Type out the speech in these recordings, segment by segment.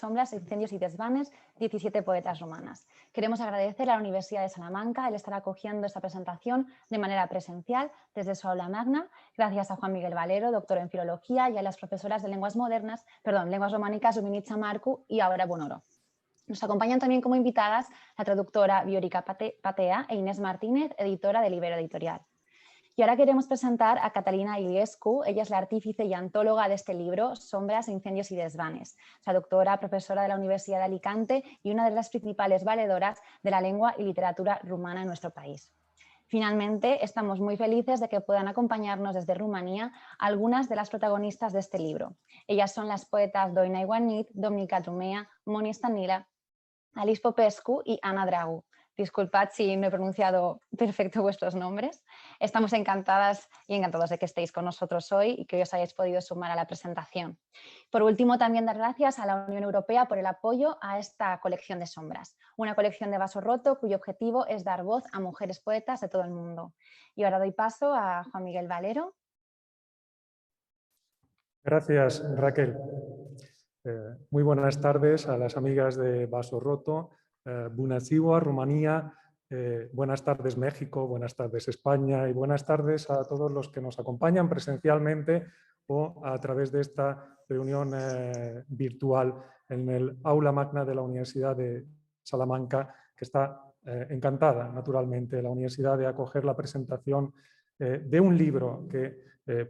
Sombras, Incendios y Desvanes, 17 poetas rumanas. Queremos agradecer a la Universidad de Salamanca el estar acogiendo esta presentación de manera presencial desde su aula magna, gracias a Juan Miguel Valero, doctor en Filología, y a las profesoras de lenguas románicas, Uminitza Marcu y Aura Bonoro. Nos acompañan también como invitadas la traductora Viorica Patea e Inés Martínez, editora de Libero Editorial. Y ahora queremos presentar a Catalina Iliescu. Ella es la artífice y antóloga de este libro, Sombras, Incendios y Desvanes. Traductora, profesora de la Universidad de Alicante y una de las principales valedoras de la lengua y literatura rumana en nuestro país. Finalmente, estamos muy felices de que puedan acompañarnos desde Rumanía algunas de las protagonistas de este libro. Ellas son las poetas Doina Ioanit, Domnica Drumea, Moni Stanila, Alice Popescu y Ana Dragu. Disculpad si no he pronunciado perfecto vuestros nombres. Estamos encantadas y encantados de que estéis con nosotros hoy y que os hayáis podido sumar a la presentación. Por último, también dar gracias a la Unión Europea por el apoyo a esta colección de sombras, una colección de vaso roto cuyo objetivo es dar voz a mujeres poetas de todo el mundo. Y ahora doy paso a Juan Miguel Valero. Gracias, Raquel. Muy buenas tardes a las amigas de Vaso Roto. Bună ziua, Rumanía. Buenas tardes, México. Buenas tardes, España. Y buenas tardes a todos los que nos acompañan presencialmente o a través de esta reunión virtual en el aula magna de la Universidad de Salamanca, que está encantada, naturalmente, la universidad de acoger la presentación de un libro que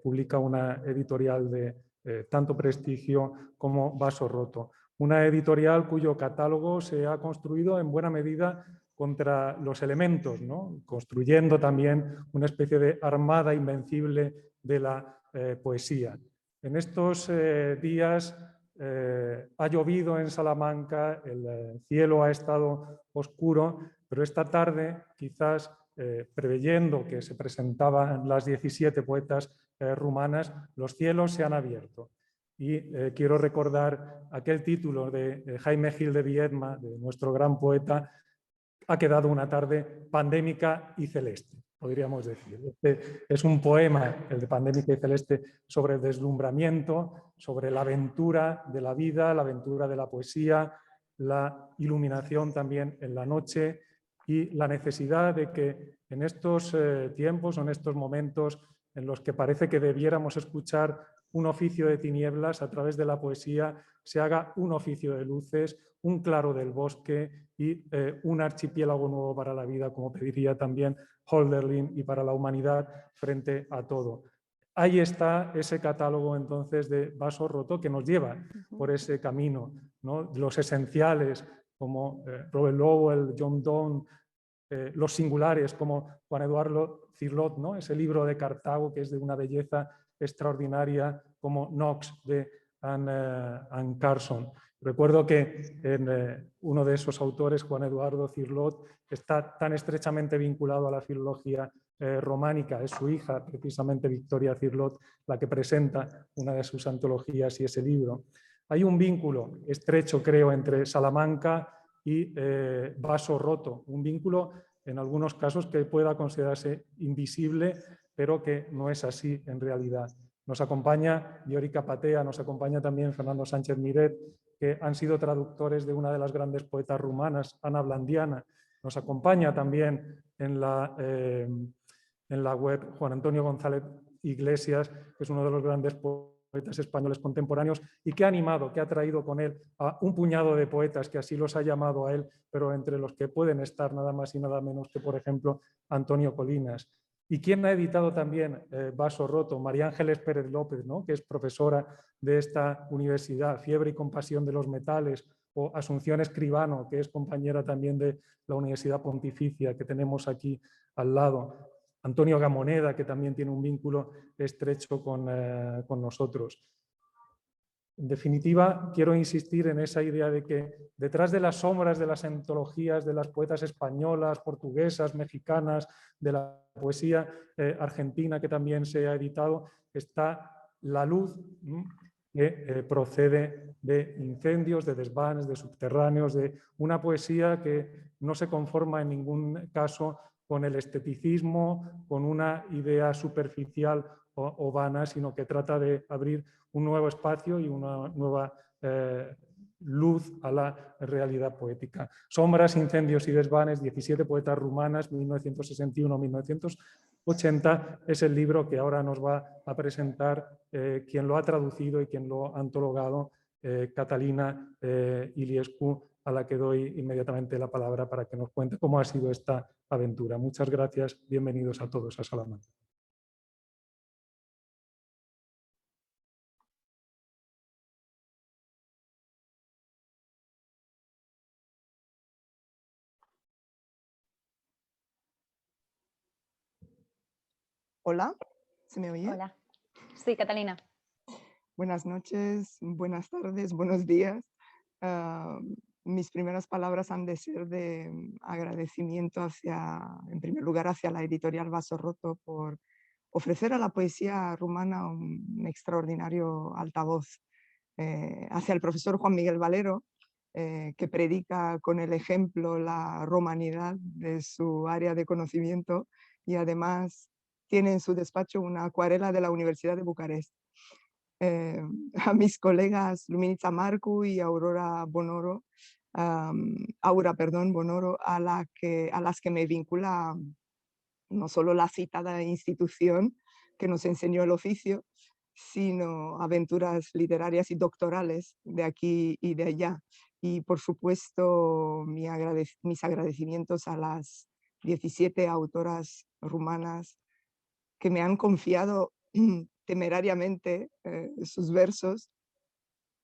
publica una editorial de tanto prestigio como Vaso Roto. Una editorial cuyo catálogo se ha construido en buena medida contra los elementos, ¿no? Construyendo también una especie de armada invencible de la poesía. En estos días ha llovido en Salamanca, el cielo ha estado oscuro, pero esta tarde, quizás preveyendo que se presentaban las 17 poetas rumanas, los cielos se han abierto. Y quiero recordar aquel título de Jaime Gil de Viedma, de nuestro gran poeta: ha quedado una tarde pandémica y celeste, podríamos decir. Este es un poema, el de Pandémica y Celeste, sobre el deslumbramiento, sobre la aventura de la vida, la aventura de la poesía, la iluminación también en la noche y la necesidad de que en estos tiempos o en estos momentos en los que parece que debiéramos escuchar un oficio de tinieblas, a través de la poesía se haga un oficio de luces, un claro del bosque y un archipiélago nuevo para la vida, como pediría también Hölderlin, y para la humanidad frente a todo. Ahí está ese catálogo entonces de Vaso Roto que nos lleva por ese camino, ¿no? Los esenciales como Robert Lowell, John Donne, los singulares como Juan Eduardo Cirlot, ¿no? Ese libro de Cartago que es de una belleza extraordinaria, como Knox de Anne Carson. Recuerdo que uno de esos autores, Juan Eduardo Cirlot, está tan estrechamente vinculado a la filología románica. Es su hija, precisamente Victoria Cirlot, la que presenta una de sus antologías y ese libro. Hay un vínculo estrecho, creo, entre Salamanca y Vaso Roto, un vínculo en algunos casos que pueda considerarse invisible, pero que no es así en realidad. Nos acompaña Viorica Patea, nos acompaña también Fernando Sánchez Miret, que han sido traductores de una de las grandes poetas rumanas, Ana Blandiana. Nos acompaña también en la web Juan Antonio González Iglesias, que es uno de los grandes poetas españoles contemporáneos y que ha animado, que ha traído con él a un puñado de poetas que así los ha llamado a él, pero entre los que pueden estar nada más y nada menos que, por ejemplo, Antonio Colinas. ¿Y quién ha editado también Vaso Roto? María Ángeles Pérez López, ¿no? Que es profesora de esta universidad, Fiebre y Compasión de los Metales, o Asunción Escribano, que es compañera también de la Universidad Pontificia que tenemos aquí al lado. Antonio Gamoneda, que también tiene un vínculo estrecho con nosotros. En definitiva, quiero insistir en esa idea de que detrás de las sombras de las antologías de las poetas españolas, portuguesas, mexicanas, de la poesía argentina que también se ha editado, está la luz que procede de incendios, de desvanes, de subterráneos, de una poesía que no se conforma en ningún caso con el esteticismo, con una idea superficial o vana, sino que trata de abrir un nuevo espacio y una nueva luz a la realidad poética. Sombras, incendios y desvanes, 17 poetas rumanas, 1961-1980, es el libro que ahora nos va a presentar quien lo ha traducido y quien lo ha antologado, Catalina Iliescu, a la que doy inmediatamente la palabra para que nos cuente cómo ha sido esta aventura. Muchas gracias, bienvenidos a todos a Salamanca. Hola, ¿se me oye? Hola. Sí, Catalina. Buenas noches, buenas tardes, buenos días. Mis primeras palabras han de ser de agradecimiento en primer lugar, hacia la editorial Vaso Roto por ofrecer a la poesía rumana un extraordinario altavoz. Hacia el profesor Juan Miguel Valero, que predica con el ejemplo la romanidad de su área de conocimiento y además tiene en su despacho una acuarela de la Universidad de Bucarest. A mis colegas Luminita Marcu y Aura Bonoro, a las que me vincula no solo la citada institución que nos enseñó el oficio, sino aventuras literarias y doctorales de aquí y de allá. Y por supuesto mis agradecimientos a las 17 autoras rumanas que me han confiado temerariamente sus versos,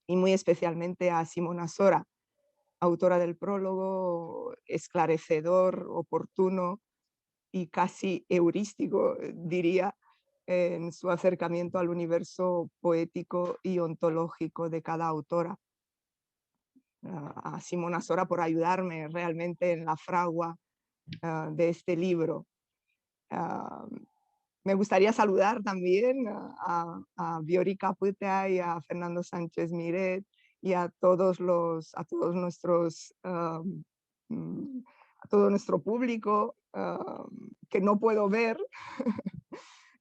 y muy especialmente a Simona Sora, autora del prólogo, esclarecedor, oportuno y casi heurístico, diría, en su acercamiento al universo poético y ontológico de cada autora. A Simona Sora por ayudarme realmente en la fragua de este libro. Me gustaría saludar también a Viorica Putea y a Fernando Sánchez Miret y a todo nuestro público que no puedo ver.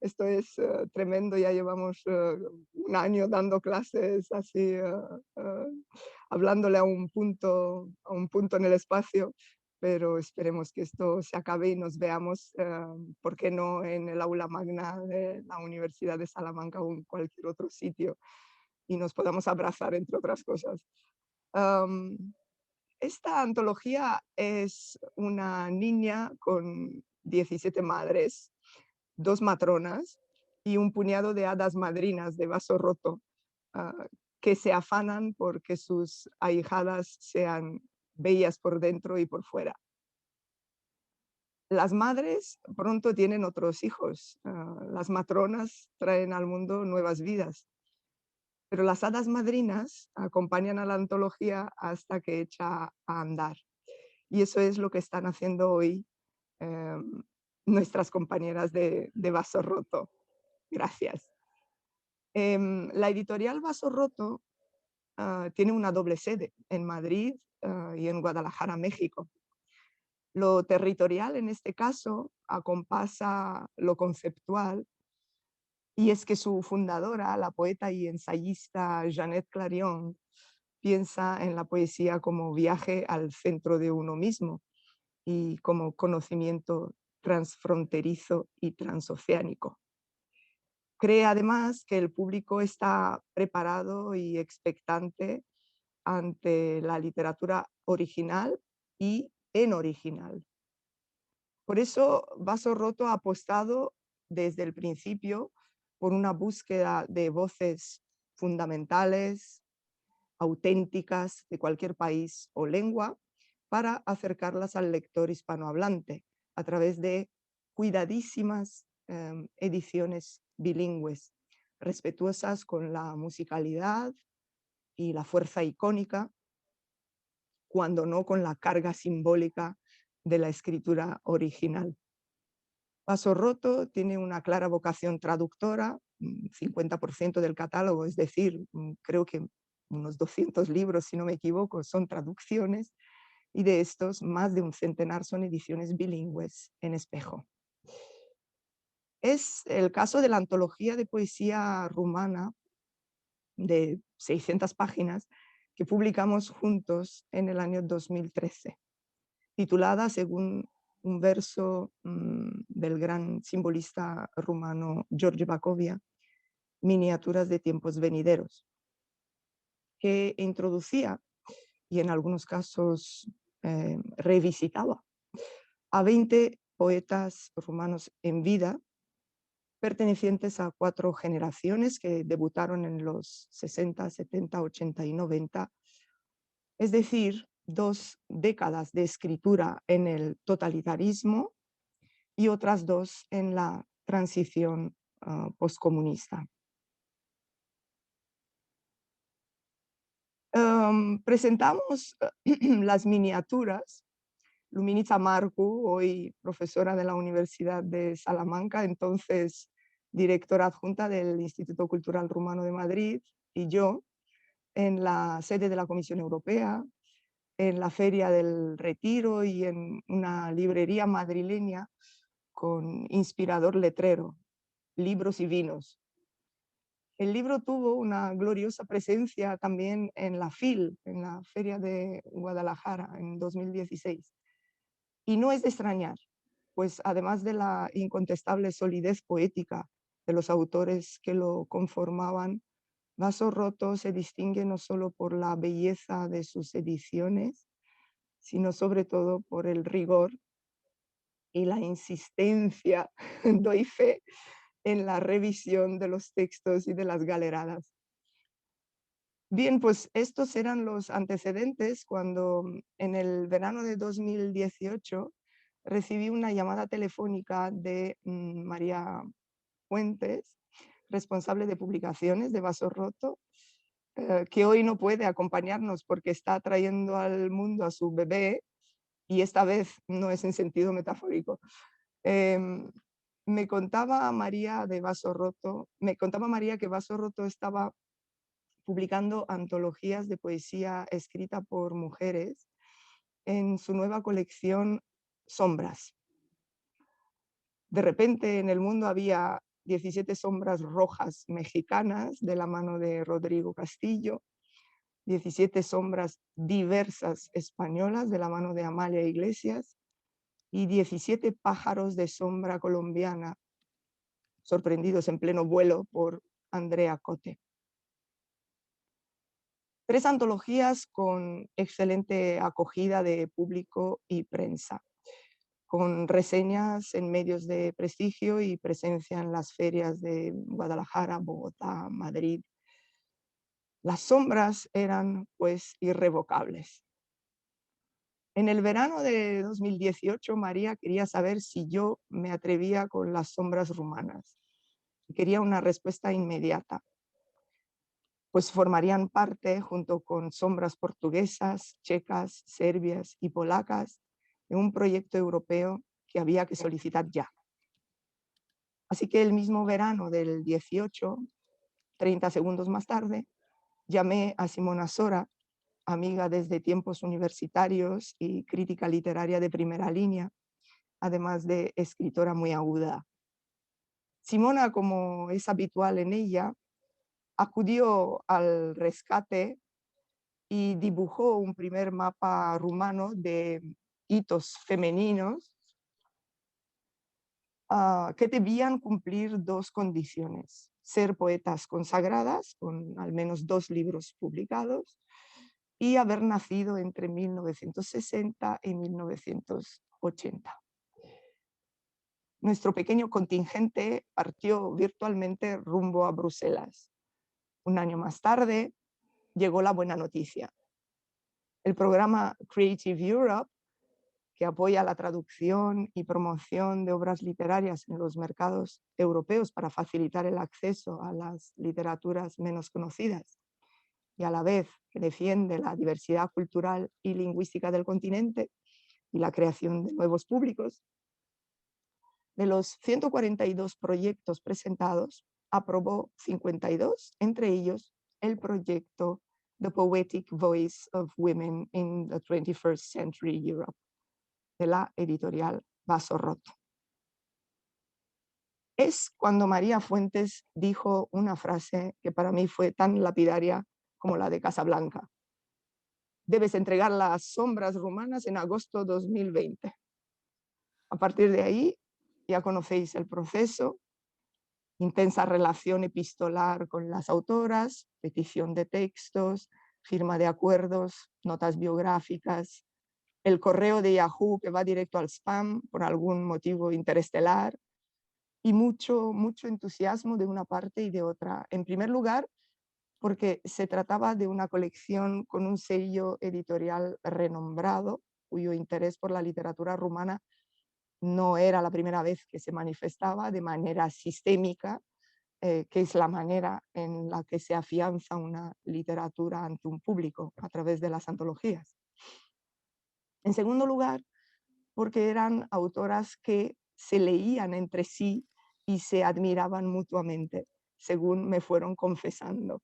Esto es tremendo, ya llevamos un año dando clases así, hablándole a un punto en el espacio, pero esperemos que esto se acabe y nos veamos, ¿por qué no?, en el aula magna de la Universidad de Salamanca o en cualquier otro sitio y nos podamos abrazar, entre otras cosas. Esta antología es una niña con 17 madres, 2 matronas y un puñado de hadas madrinas de Vaso Roto, que se afanan porque sus ahijadas sean bellas por dentro y por fuera. Las madres pronto tienen otros hijos, las matronas traen al mundo nuevas vidas, pero las hadas madrinas acompañan a la antología hasta que echa a andar. Y eso es lo que están haciendo hoy nuestras compañeras de Vaso Roto. Gracias. La editorial Vaso Roto tiene una doble sede en Madrid y en Guadalajara, México. Lo territorial en este caso acompasa lo conceptual, y es que su fundadora, la poeta y ensayista Jeanette Clarion, piensa en la poesía como viaje al centro de uno mismo y como conocimiento transfronterizo y transoceánico. Cree además que el público está preparado y expectante ante la literatura original y en original. Por eso Vaso Roto ha apostado desde el principio por una búsqueda de voces fundamentales, auténticas de cualquier país o lengua, para acercarlas al lector hispanohablante a través de cuidadísimas ediciones bilingües, respetuosas con la musicalidad y la fuerza icónica, cuando no con la carga simbólica de la escritura original. Vaso Roto tiene una clara vocación traductora, 50% del catálogo, es decir, creo que unos 200 libros, si no me equivoco, son traducciones, y de estos más de un centenar son ediciones bilingües en espejo. Es el caso de la antología de poesía rumana de 600 páginas que publicamos juntos en el año 2013, titulada según un verso del gran simbolista rumano George Bacovia, Miniaturas de tiempos venideros, que introducía y en algunos casos revisitaba a 20 poetas rumanos en vida, pertenecientes a 4 generaciones que debutaron en los 60, 70, 80 y 90, es decir, 2 décadas de escritura en el totalitarismo y otras 2 en la transición postcomunista. Presentamos las miniaturas. Luminița Marcu, hoy profesora de la Universidad de Salamanca, entonces directora adjunta del Instituto Cultural Rumano de Madrid, y yo, en la sede de la Comisión Europea, en la Feria del Retiro y en una librería madrileña con inspirador letrero, libros y vinos. El libro tuvo una gloriosa presencia también en la FIL, en la Feria de Guadalajara, en 2016. Y no es de extrañar, pues además de la incontestable solidez poética de los autores que lo conformaban, Vaso Roto se distingue no solo por la belleza de sus ediciones, sino sobre todo por el rigor y la insistencia, doy fe, en la revisión de los textos y de las galeradas. Bien, pues estos eran los antecedentes cuando en el verano de 2018 recibí una llamada telefónica de María Fuentes, responsable de publicaciones de Vaso Roto, que hoy no puede acompañarnos porque está trayendo al mundo a su bebé, y esta vez no es en sentido metafórico. Me contaba María que Vaso Roto estaba publicando antologías de poesía escrita por mujeres en su nueva colección Sombras. De repente en el mundo había 17 sombras rojas mexicanas de la mano de Rodrigo Castillo, 17 sombras diversas españolas de la mano de Amalia Iglesias y 17 pájaros de sombra colombiana sorprendidos en pleno vuelo por Andrea Cote. 3 antologías con excelente acogida de público y prensa, con reseñas en medios de prestigio y presencia en las ferias de Guadalajara, Bogotá, Madrid. Las sombras eran, pues, irrevocables. En el verano de 2018, María quería saber si yo me atrevía con las sombras rumanas. Quería una respuesta inmediata, pues formarían parte, junto con sombras portuguesas, checas, serbias y polacas, de un proyecto europeo que había que solicitar ya. Así que el mismo verano del 18, 30 segundos más tarde, llamé a Simona Sora, amiga desde tiempos universitarios y crítica literaria de primera línea, además de escritora muy aguda. Simona, como es habitual en ella, acudió al rescate y dibujó un primer mapa rumano de hitos femeninos que debían cumplir 2 condiciones: ser poetas consagradas, con al menos 2 libros publicados, y haber nacido entre 1960 y 1980. Nuestro pequeño contingente partió virtualmente rumbo a Bruselas. Un año más tarde llegó la buena noticia. El programa Creative Europe, que apoya la traducción y promoción de obras literarias en los mercados europeos para facilitar el acceso a las literaturas menos conocidas y a la vez que defiende la diversidad cultural y lingüística del continente y la creación de nuevos públicos. De los 142 proyectos presentados, aprobó 52, entre ellos el proyecto The Poetic Voice of Women in the 21st Century Europe, de la editorial Vaso Roto. Es cuando María Fuentes dijo una frase que para mí fue tan lapidaria como la de Casablanca. debes entregar las sombras rumanas en agosto 2020. A partir de ahí ya conocéis el proceso: intensa relación epistolar con las autoras, petición de textos, firma de acuerdos, notas biográficas, el correo de Yahoo que va directo al spam por algún motivo interestelar, y mucho entusiasmo de una parte y de otra. En primer lugar, porque se trataba de una colección con un sello editorial renombrado, cuyo interés por la literatura rumana no era la primera vez que se manifestaba de manera sistémica, que es la manera en la que se afianza una literatura ante un público a través de las antologías. En segundo lugar, porque eran autoras que se leían entre sí y se admiraban mutuamente, según me fueron confesando.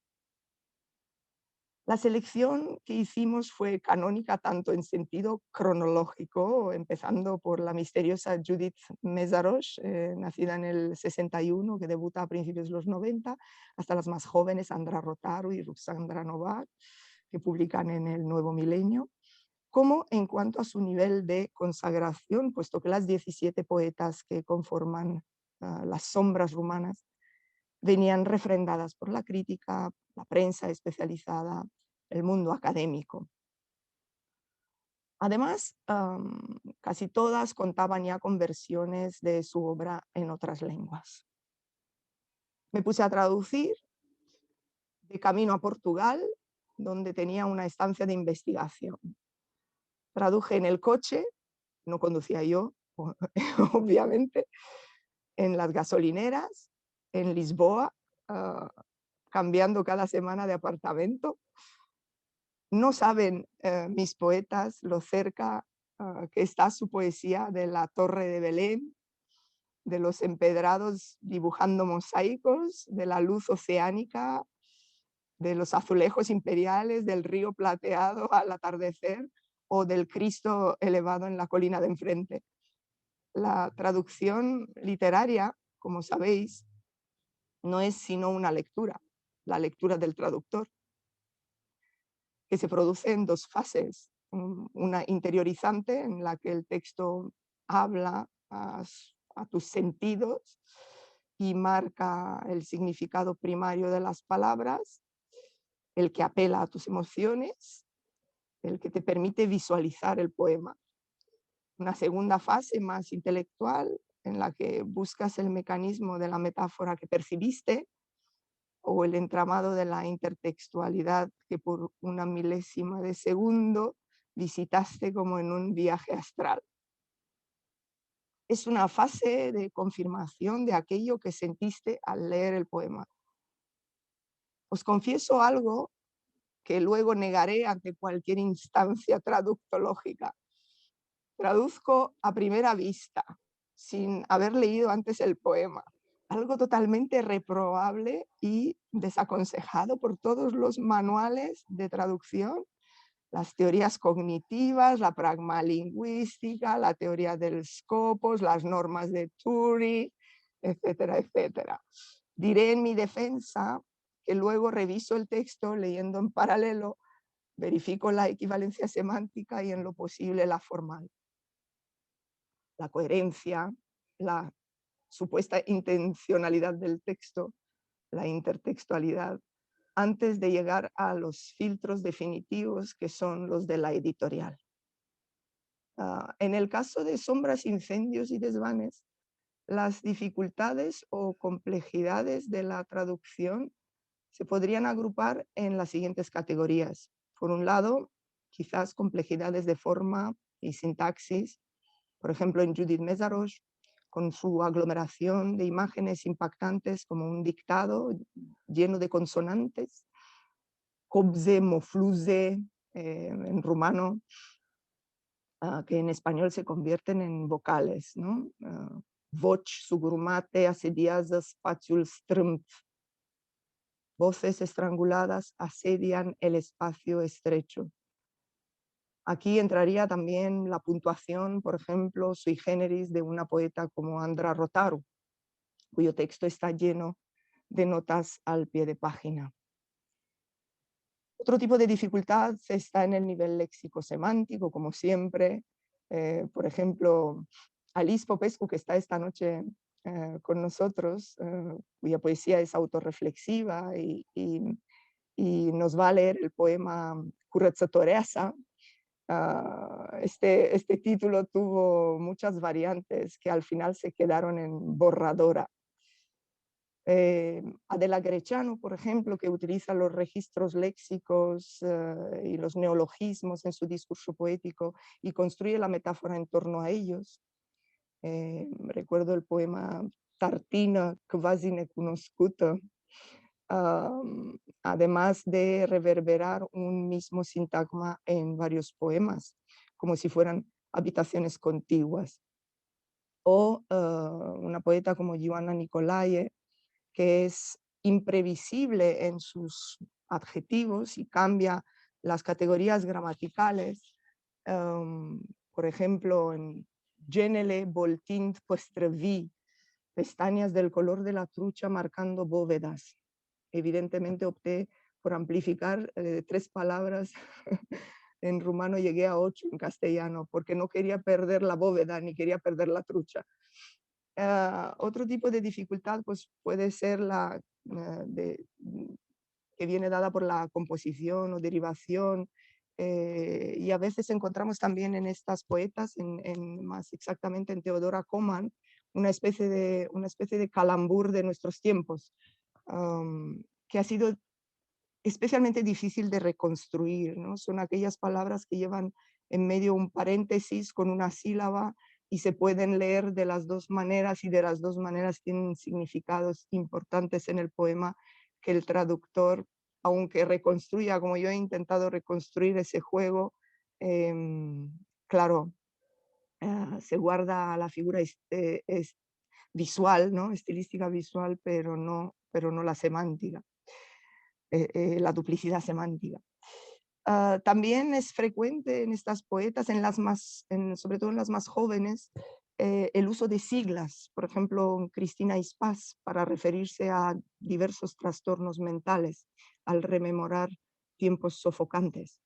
La selección que hicimos fue canónica tanto en sentido cronológico, empezando por la misteriosa Judith Mézaros, nacida en el 61, que debuta a principios de los 90, hasta las más jóvenes, Andra Rotaru y Ruxandra Novak, que publican en el nuevo milenio, como en cuanto a su nivel de consagración, puesto que las 17 poetas que conforman las sombras rumanas venían refrendadas por la crítica, la prensa especializada, el mundo académico. Además, casi todas contaban ya con versiones de su obra en otras lenguas. Me puse a traducir de camino a Portugal, donde tenía una estancia de investigación. Traduje en el coche, no conducía yo, obviamente, en las gasolineras, en Lisboa, cambiando cada semana de apartamento. No saben mis poetas lo cerca que está su poesía de la Torre de Belén, de los empedrados dibujando mosaicos, de la luz oceánica, de los azulejos imperiales, del río plateado al atardecer o del Cristo elevado en la colina de enfrente. La traducción literaria, como sabéis, no es sino una lectura, la lectura del traductor, que se produce en dos fases. Una interiorizante, en la que el texto habla a tus sentidos y marca el significado primario de las palabras, el que apela a tus emociones, el que te permite visualizar el poema. Una segunda fase más intelectual, en la que buscas el mecanismo de la metáfora que percibiste o el entramado de la intertextualidad que por una milésima de segundo visitaste como en un viaje astral. Es una fase de confirmación de aquello que sentiste al leer el poema. Os confieso algo que luego negaré ante cualquier instancia traductológica. Traduzco a primera vista, sin haber leído antes el poema. Algo totalmente reprobable y desaconsejado por todos los manuales de traducción, las teorías cognitivas, la pragmalingüística, la teoría del scopus, las normas de Turing, etcétera, etcétera. Diré en mi defensa que luego reviso el texto leyendo en paralelo, verifico la equivalencia semántica y en lo posible la formal. La coherencia, la supuesta intencionalidad del texto, la intertextualidad, antes de llegar a los filtros definitivos que son los de la editorial. En el caso de Sombras, Incendios y Desvanes, las dificultades o complejidades de la traducción se podrían agrupar en las siguientes categorías. Por un lado, quizás complejidades de forma y sintaxis, por ejemplo en Judith Mézaros, con su aglomeración de imágenes impactantes como un dictado lleno de consonantes, cobze, mofluze, en rumano, que en español se convierten en vocales, ¿no? Voci sugrumate asediază spațiul strâmt. Voces estranguladas asedian el espacio estrecho. Aquí entraría también la puntuación, por ejemplo, sui generis de una poeta como Andra Rotaru, cuyo texto está lleno de notas al pie de página. Otro tipo de dificultad está en el nivel léxico-semántico, como siempre. Por ejemplo, Alice Popescu, que está esta noche con nosotros, cuya poesía es autorreflexiva y nos va a leer el poema Curățătoreasa. Este título tuvo muchas variantes que al final se quedaron en borradora. Adela Greciano, por ejemplo, que utiliza los registros léxicos y los neologismos en su discurso poético y construye la metáfora en torno a ellos. Recuerdo el poema Tartina, quasi necunoscută, además de reverberar un mismo sintagma en varios poemas, como si fueran habitaciones contiguas. O una poeta como Ioana Nicolae, que es imprevisible en sus adjetivos y cambia las categorías gramaticales. Por ejemplo, en Genele voltind postrăvi, pestañas del color de la trucha marcando bóvedas. Evidentemente opté por amplificar 3 palabras en rumano, llegué a 8 en castellano, porque no quería perder la bóveda ni quería perder la trucha. Otro tipo de dificultad pues, puede ser la que viene dada por la composición o derivación, y a veces encontramos también en estas poetas, más exactamente en Teodora Coman, una especie de calambur de nuestros tiempos, que ha sido especialmente difícil de reconstruir, ¿no? Son aquellas palabras que llevan en medio un paréntesis con una sílaba y se pueden leer de las dos maneras y de las dos maneras tienen significados importantes en el poema que el traductor, aunque reconstruya, como yo he intentado reconstruir ese juego, claro, se guarda la figura visual, ¿no? Estilística visual, pero no la semántica. La duplicidad semántica. También es frecuente en estas poetas, sobre todo en las más jóvenes, el uso de siglas, por ejemplo, Cristina Ispás, para referirse a diversos trastornos mentales al rememorar tiempos sofocantes.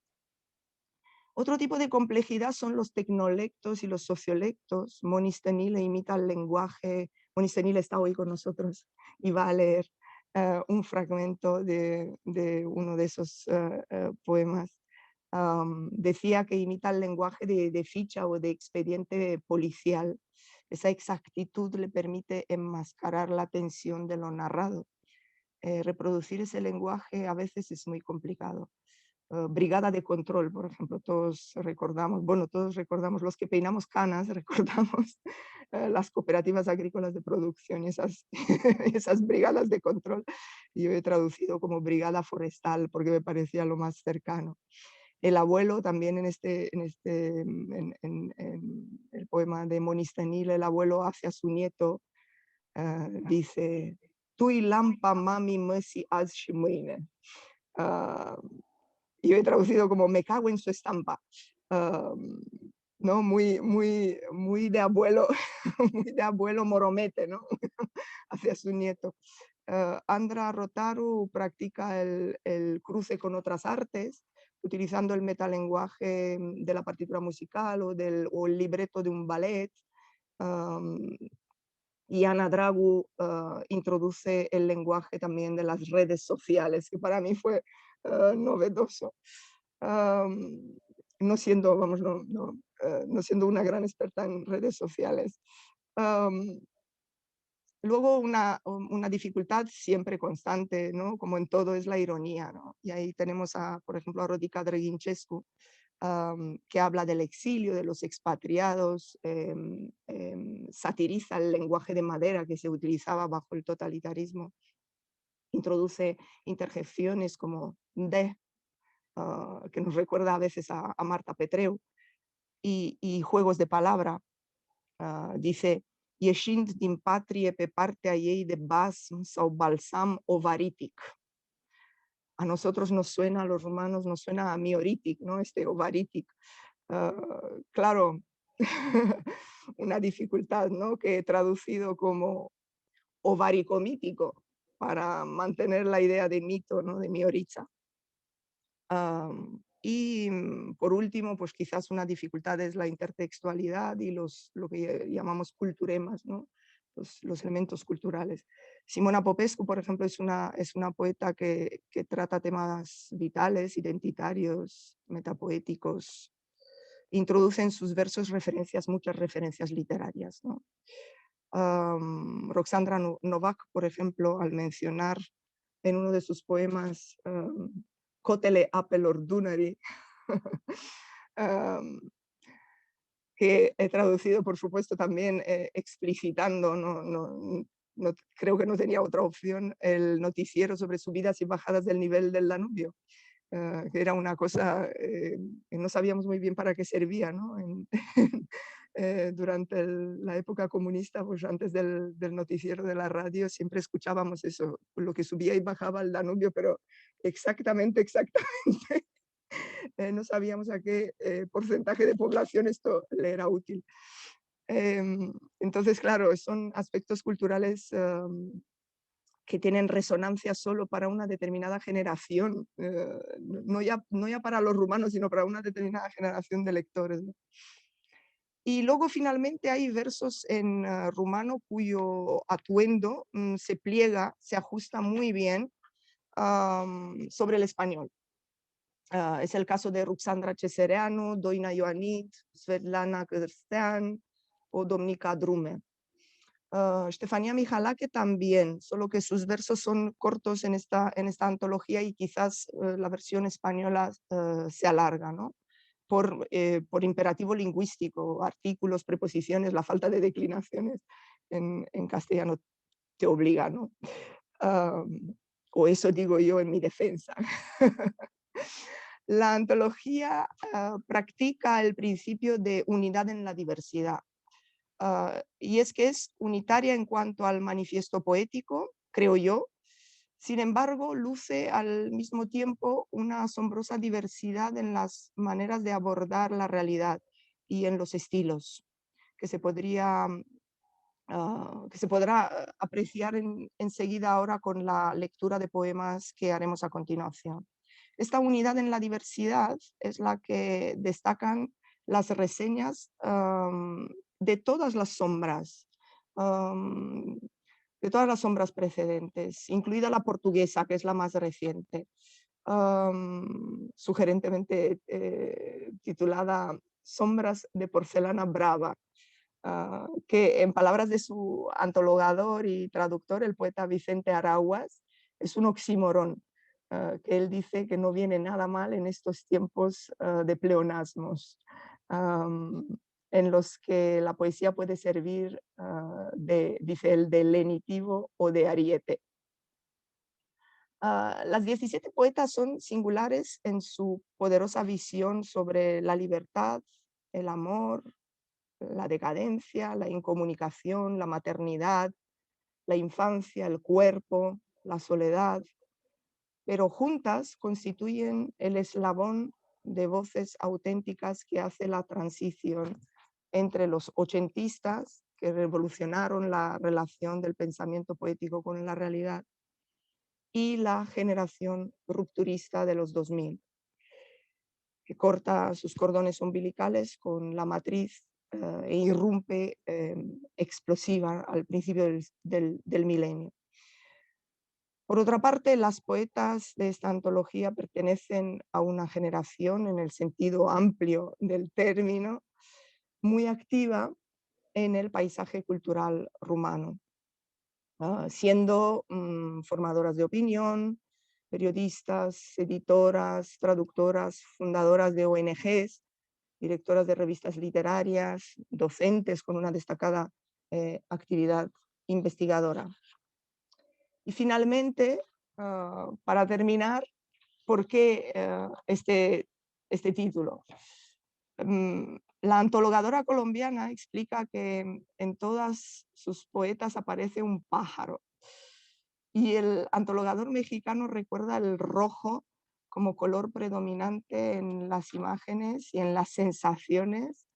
Otro tipo de complejidad son los tecnolectos y los sociolectos. Moni Stenile imita el lenguaje. Moni Stenile está hoy con nosotros y va a leer un fragmento de uno de esos poemas. Decía que imita el lenguaje de ficha o de expediente policial. Esa exactitud le permite enmascarar la tensión de lo narrado. Reproducir ese lenguaje a veces es muy complicado. Brigada de control, por ejemplo, todos recordamos los que peinamos canas, recordamos las cooperativas agrícolas de producción y esas brigadas de control. Yo he traducido como brigada forestal porque me parecía lo más cercano. El abuelo también en el poema de Moni Stenile, el abuelo hacia su nieto dice, "Tui lampa mami măsi azi și mâine". Yo he traducido como me cago en su estampa, ¿no? Muy de abuelo, muy de abuelo moromete, ¿no? Hacia su nieto. Andra Rotaru practica el cruce con otras artes, utilizando el metalenguaje de la partitura musical o el libreto de un ballet. Y Ana Dragu introduce el lenguaje también de las redes sociales, que para mí fue novedoso. No siendo una gran experta en redes sociales. Luego una dificultad siempre constante, ¿no? Como en todo, es la ironía, ¿no? Y ahí tenemos, por ejemplo, a Rodica Drăghincescu, que habla del exilio, de los expatriados, satiriza el lenguaje de madera que se utilizaba bajo el totalitarismo, introduce interjecciones como de, que nos recuerda a veces a Marta Petreu, y juegos de palabra. Dice, ieșind din patrie pe partea ei de basm sau balsam ovaritic. A nosotros nos suena, a los romanos nos suena a mioritic, ¿no? Ovaritic. Claro, una dificultad, ¿no? Que he traducido como ovaricomítico para mantener la idea de mito, ¿no? De Miorica. Y por último, pues quizás una dificultad es la intertextualidad y lo que llamamos culturemas, ¿no? Los elementos culturales. Simona Popescu, por ejemplo, es una poeta que trata temas vitales, identitarios, metapoéticos. Introduce en sus versos muchas referencias literarias, ¿no? Roxandra Novak, por ejemplo, al mencionar en uno de sus poemas Kotele apelor Dunari, que he traducido, por supuesto, también explicitando, creo que no tenía otra opción, el noticiero sobre subidas y bajadas del nivel del Danubio, que era una cosa que no sabíamos muy bien para qué servía, ¿no? Durante la época comunista, pues antes del noticiero de la radio, siempre escuchábamos eso, lo que subía y bajaba el Danubio, pero exactamente no sabíamos a qué porcentaje de población esto le era útil. Entonces, claro, son aspectos culturales que tienen resonancia solo para una determinada generación, no ya para los rumanos, sino para una determinada generación de lectores, ¿no? Y luego finalmente hay versos en rumano cuyo atuendo se pliega, se ajusta muy bien sobre el español. Es el caso de Ruxandra Cesereanu, Doina Ioanit, Svetlana Cârstean o Domnica Drume. Ștefania Mihalache también, solo que sus versos son cortos en esta antología y quizás la versión española se alarga, ¿no? Por imperativo lingüístico, artículos, preposiciones, la falta de declinaciones en castellano te obliga, ¿no? O eso digo yo en mi defensa. La antología practica el principio de unidad en la diversidad. Y es que es unitaria en cuanto al manifiesto poético, creo yo. Sin embargo, luce al mismo tiempo una asombrosa diversidad en las maneras de abordar la realidad y en los estilos, que se podrá apreciar enseguida ahora con la lectura de poemas que haremos a continuación. Esta unidad en la diversidad es la que destacan las reseñas de todas las sombras, precedentes, incluida la portuguesa, que es la más reciente, sugerentemente titulada Sombras de porcelana brava, que en palabras de su antologador y traductor, el poeta Vicente Araguas, es un oxímoron, que él dice que no viene nada mal en estos tiempos de pleonasmos, en los que la poesía puede servir, dice él, de lenitivo o de ariete. Las 17 poetas son singulares en su poderosa visión sobre la libertad, el amor, la decadencia, la incomunicación, la maternidad, la infancia, el cuerpo, la soledad, pero juntas constituyen el eslabón de voces auténticas que hace la transición entre los ochentistas, que revolucionaron la relación del pensamiento poético con la realidad, y la generación rupturista de los 2000, que corta sus cordones umbilicales con la matriz e irrumpe explosiva al principio del milenio. Por otra parte, las poetas de esta antología pertenecen a una generación, en el sentido amplio del término, muy activa en el paisaje cultural rumano, siendo formadoras de opinión, periodistas, editoras, traductoras, fundadoras de ONGs, directoras de revistas literarias, docentes con una destacada actividad investigadora. Y finalmente, para terminar, ¿por qué este título? La antologadora colombiana explica que en todas sus poetas aparece un pájaro, y el antologador mexicano recuerda el rojo como color predominante en las imágenes y en las sensaciones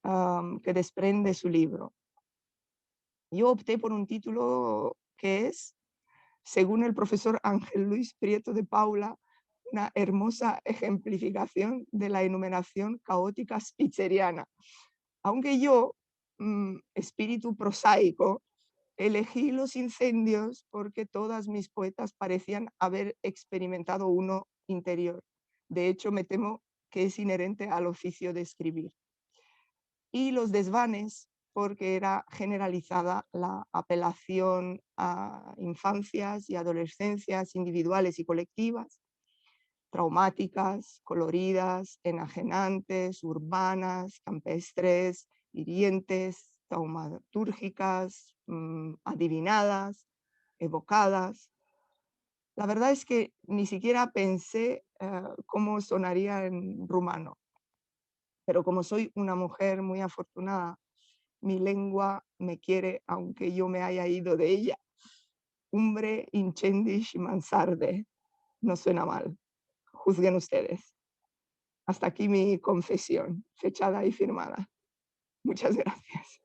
que desprende su libro. Yo opté por un título que es, según el profesor Ángel Luis Prieto de Paula, una hermosa ejemplificación de la enumeración caótica spitzeriana. Aunque yo, espíritu prosaico, elegí los incendios porque todas mis poetas parecían haber experimentado uno interior. De hecho, me temo que es inherente al oficio de escribir. Y los desvanes porque era generalizada la apelación a infancias y adolescencias individuales y colectivas, traumáticas, coloridas, enajenantes, urbanas, campestres, hirientes, taumatúrgicas, adivinadas, evocadas. La verdad es que ni siquiera pensé cómo sonaría en rumano, pero como soy una mujer muy afortunada, mi lengua me quiere aunque yo me haya ido de ella. Umbre incendish mansarde. No suena mal. Juzguen ustedes. Hasta aquí mi confesión, fechada y firmada. Muchas gracias.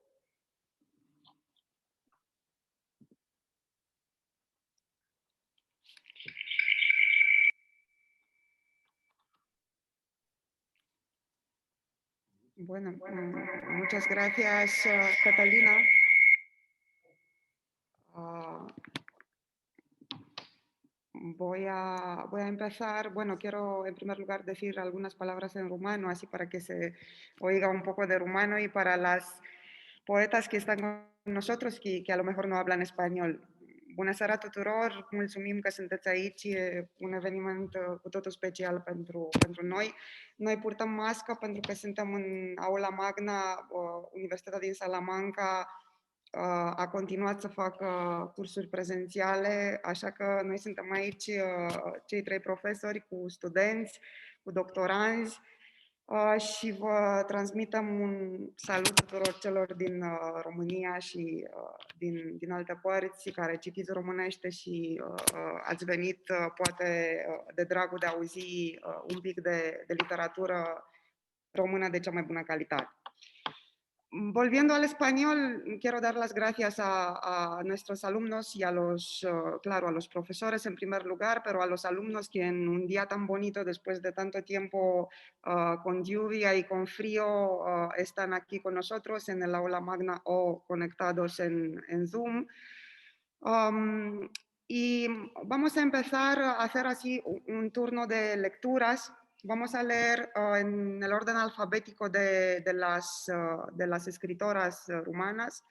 Bueno, muchas gracias, Catalina. Voy a empezar. Bueno, quiero en primer lugar decir algunas palabras en rumano, así para que se oiga un poco de rumano y para las poetas que están con nosotros que a lo mejor no hablan español. Bună seara tuturor, mulțumim că sunteți aici, e un eveniment cu totul special pentru noi. Noi purtăm mască pentru că suntem în Aula Magna, Universitatea din Salamanca a continuat să facă cursuri prezențiale, așa că noi suntem aici cei 3 profesori cu studenți, cu doctoranzi, și vă transmitem un salut tuturor celor din România și din alte părți care citiți românește și ați venit poate de dragul de a auzi un pic de literatură română de cea mai bună calitate. Volviendo al español, quiero dar las gracias a nuestros alumnos y a los, claro, a los profesores en primer lugar, pero a los alumnos que en un día tan bonito, después de tanto tiempo con lluvia y con frío, están aquí con nosotros en el aula magna o conectados en Zoom. Y vamos a empezar a hacer así un turno de lecturas. Vamos a leer en el orden alfabético de las escritoras rumanas,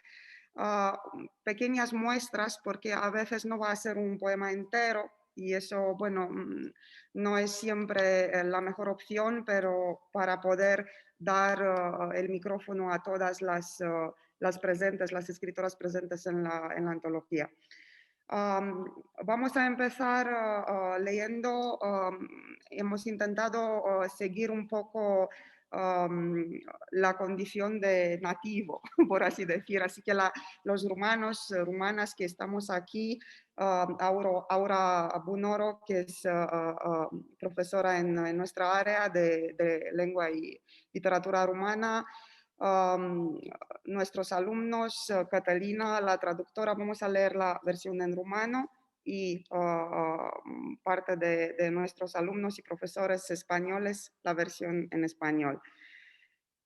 pequeñas muestras, porque a veces no va a ser un poema entero y eso, bueno, no es siempre la mejor opción, pero para poder dar el micrófono a todas las presentes, las escritoras presentes en la antología. Vamos a empezar leyendo, hemos intentado seguir un poco la condición de nativo, por así decir, así que los rumanos, rumanas que estamos aquí, Aura Bunoro, que es profesora en nuestra área de lengua y literatura rumana, nuestros alumnos, Catalina, la traductora, vamos a leer la versión en rumano y parte de nuestros alumnos y profesores españoles la versión en español.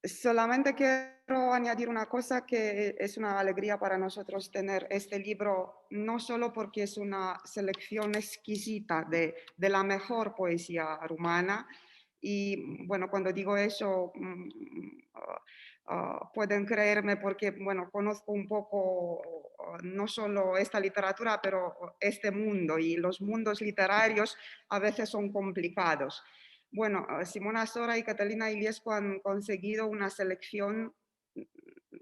Solamente quiero añadir una cosa, que es una alegría para nosotros tener este libro, no solo porque es una selección exquisita de la mejor poesía rumana, y bueno, cuando digo eso, pueden creerme porque, bueno, conozco un poco no solo esta literatura, pero este mundo, y los mundos literarios a veces son complicados. Bueno, Simona Sora y Catalina Iliescu han conseguido una selección,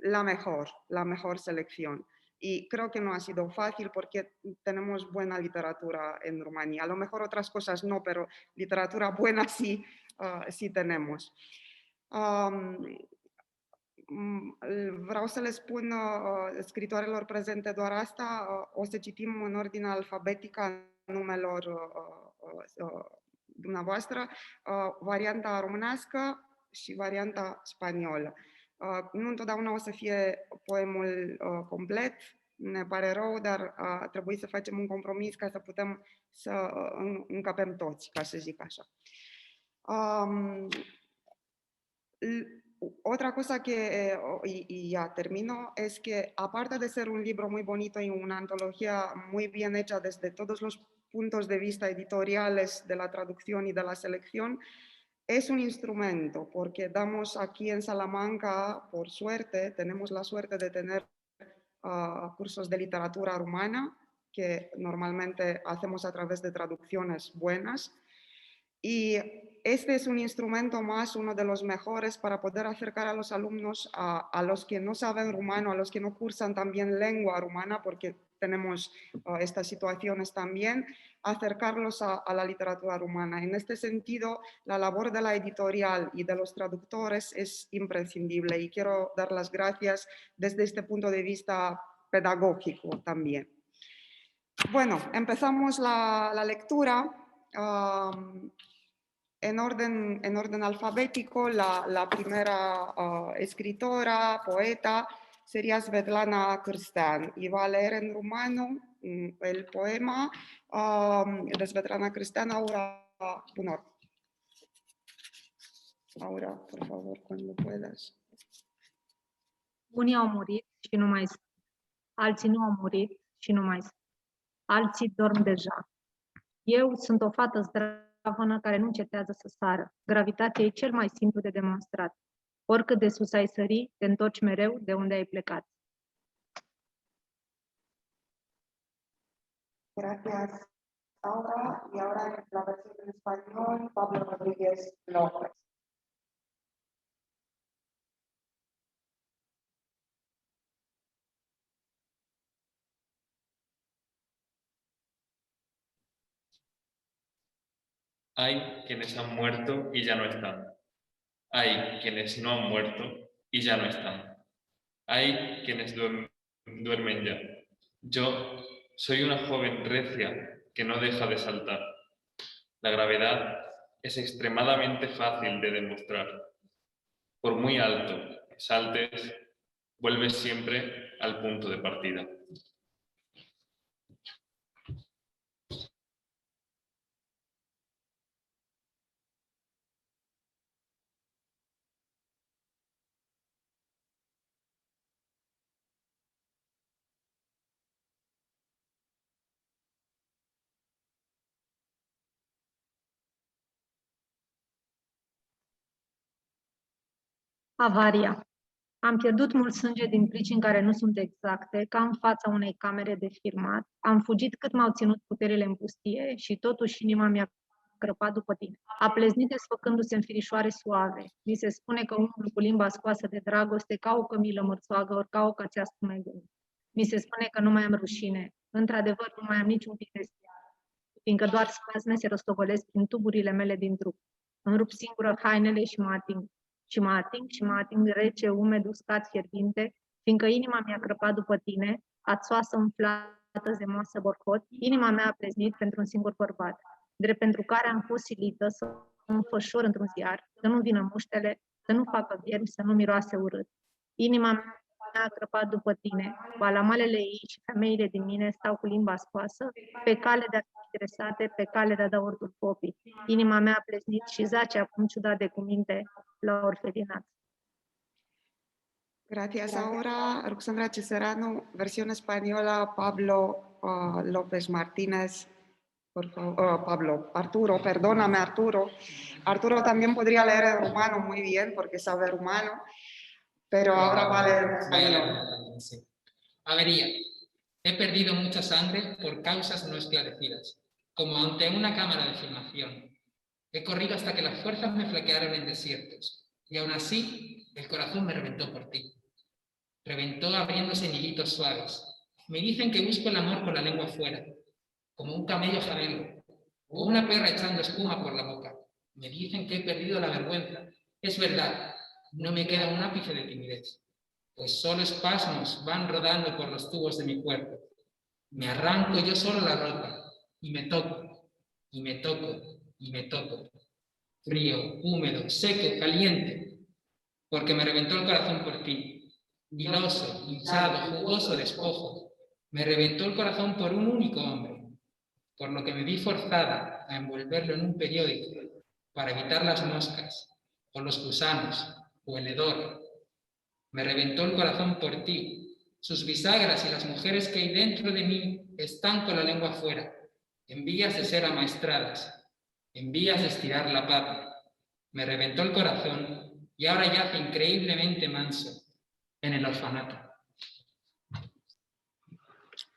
la mejor selección. Y creo que no ha sido fácil porque tenemos buena literatura en Rumanía. A lo mejor otras cosas no, pero literatura buena sí, sí tenemos. Vreau să le spun scritoarelor prezente doar asta. O să citim în ordine alfabetică a numelor dumneavoastră, varianta românească și varianta spaniolă. Nu întotdeauna o să fie poemul complet, ne pare rău, dar a trebuit să facem un compromis ca să putem să încapem toți, ca să zic așa. Otra cosa que, y ya termino, es que aparte de ser un libro muy bonito y una antología muy bien hecha desde todos los puntos de vista editoriales de la traducción y de la selección, es un instrumento, porque damos aquí en Salamanca, por suerte, tenemos la suerte de tener cursos de literatura rumana, que normalmente hacemos a través de traducciones buenas. Y este es un instrumento más, uno de los mejores para poder acercar a los alumnos, a los que no saben rumano, a los que no cursan también lengua rumana, porque tenemos estas situaciones también, acercarlos a la literatura rumana. En este sentido, la labor de la editorial y de los traductores es imprescindible y quiero dar las gracias desde este punto de vista pedagógico también. Bueno, empezamos la lectura. En orden alfabético, la primera escritora, poeta, sería Svetlana Cârstean, y va a leer en rumano el poema de Svetlana Cârstean, Aura Bunor. Aura, por favor, cuando puedas. Unii au murit și nu mai sunt. Alții nu au murit și nu mai sunt. Alții dorm deja. Eu sunt o fată zdravănă care nu încetează să sară. Gravitația e cel mai simplu de demonstrat. Oricât de sus ai sări, te întorci mereu de unde ai plecat. Gracias, Aura. Y ahora la versión en español, Pablo Rodríguez López. Hay quienes han muerto y ya no están. Hay quienes no han muerto y ya no están. Hay quienes duermen ya. Yo soy una joven recia que no deja de saltar. La gravedad es extremadamente fácil de demostrar. Por muy alto que saltes, vuelves siempre al punto de partida. Avaria. Am pierdut mult sânge din pricini care nu sunt exacte, ca în fața unei camere de filmat. Am fugit cât m-au ținut puterile în pustie și totuși inima mi-a crăpat după tine. A pleznit desfăcându-se în firișoare suave. Mi se spune că umblu cu limba scoasă de dragoste ca o cămilă mărțoagă, ori ca o cățească mai gând. Mi se spune că nu mai am rușine. Într-adevăr, nu mai am niciun pic de stiar, fiindcă doar spasme se rostogolesc prin tuburile mele din trup. Îmi rup singură hainele și mă ating. Și mă ating rece, umed, uscat, fierbinte, fiindcă inima mi-a crăpat după tine, ațoasă, umflată, zemoasă, borcot, inima mea a pleznit pentru un singur bărbat, drept pentru care am fost silită să mă înfășor într-un ziar, să nu vină muștele, să nu facă viermi, să nu miroase urât. Inima mea a crăpat după tine, balamalele ei și femeile din mine stau cu limba scoasă, pe cale de a fi interesate, pe cale de a da ordul popii. Inima mea a pleznit și zace acum ciudat de cuminte la orfelinat. Gracias. Ahora, Roxandra Ceserano, versión española, Pablo López Martínez. Por favor, Pablo, Arturo, perdóname, Arturo. Arturo también podría leer en rumano muy bien porque sabe rumano, pero ahora va a leer en español. Avería. He perdido mucha sangre por causas no esclarecidas, como ante una cámara de filmación. He corrido hasta que las fuerzas me flaquearon en desiertos, y aún así el corazón me reventó por ti. Reventó abriéndose en hilitos suaves. Me dicen que busco el amor con la lengua fuera, como un camello jabelo, o una perra echando espuma por la boca. Me dicen que he perdido la vergüenza. Es verdad, no me queda un ápice de timidez, pues solo espasmos van rodando por los tubos de mi cuerpo. Me arranco yo solo la ropa, y me toco, y me toco, y me toco. Frío, húmedo, seco, caliente, porque me reventó el corazón por ti. Hiloso, hinchado, jugoso despojo. Me reventó el corazón por un único hombre, por lo que me vi forzada a envolverlo en un periódico para evitar las moscas, o los gusanos, o el hedor. Me reventó el corazón por ti. Sus bisagras y las mujeres que hay dentro de mí están con la lengua afuera, en vías de ser amaestradas, en vías de estirar la pata. Me reventó el corazón y ahora yace increíblemente manso en el orfanato.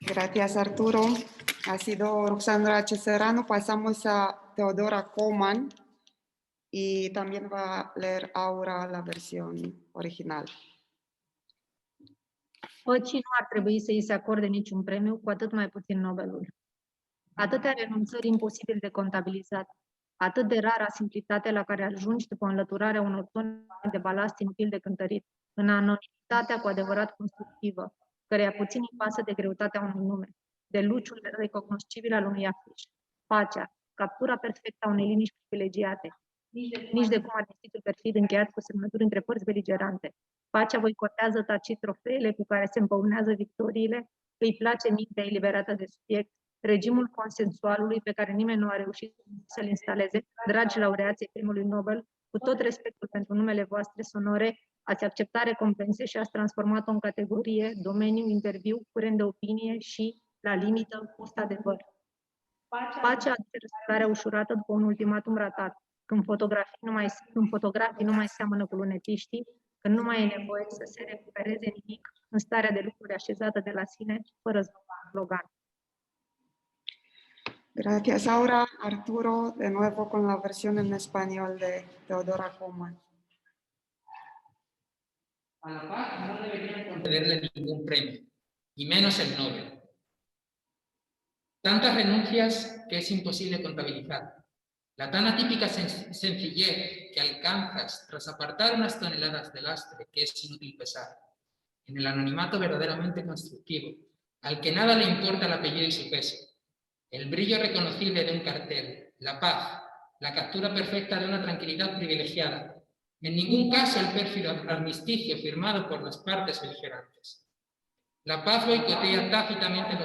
Gracias, Arturo. Ha sido Roxandra H. Serrano. Pasamos a Teodora Coman y también va a leer Aura la versión original. Păcii nu ar trebui să îi se acorde niciun premiu, cu atât mai puțin Nobelul. Atâtea renunțări imposibil de contabilizat, atât de rara simplitate la care ajungi după înlăturarea unor tone de balast inutil de cântărit, în anonimitatea cu adevărat constructivă, căreia puțin îi pasă de greutatea unui nume, de luciul recognoscibil al unui afiș, pacea, captura perfectă a unei liniști privilegiate, nici de cum armistițiul perfid încheiat cu semnături între părți beligerante. Pacea boicotează tacit trofeele cu care se împăunează victoriile, îi place mintea eliberată de subiect, regimul consensualului pe care nimeni nu a reușit să-l instaleze. Dragi laureații Premiului Nobel, cu tot respectul pentru numele voastre sonore, ați acceptat recompense și ați transformat-o în categorie, domeniu, interviu, curent de opinie și, la limită, post adevăr. Pacea aduce răsplarea ușurată după un ultimatum ratat, când fotografii nu mai seamănă cu lunetiștii, când nu mai e nevoie să se recupereze nimic în starea de lucruri așezată de la sine, fără slogan. Gracias, Aura. Arturo, de nuevo con la versión en español de Teodora Coman. A la paz no deberían concederle ningún premio, y menos el Nobel. Tantas renuncias que es imposible contabilizar. La tan atípica sencillez que alcanzas tras apartar unas toneladas de lastre que es inútil pesar. En el anonimato verdaderamente constructivo, al que nada le importa el apellido y su peso. El brillo reconocible de un cartel, la paz, la captura perfecta de una tranquilidad privilegiada. En ningún caso el pérfido armisticio firmado por las partes beligerantes. La paz boicotea tácitamente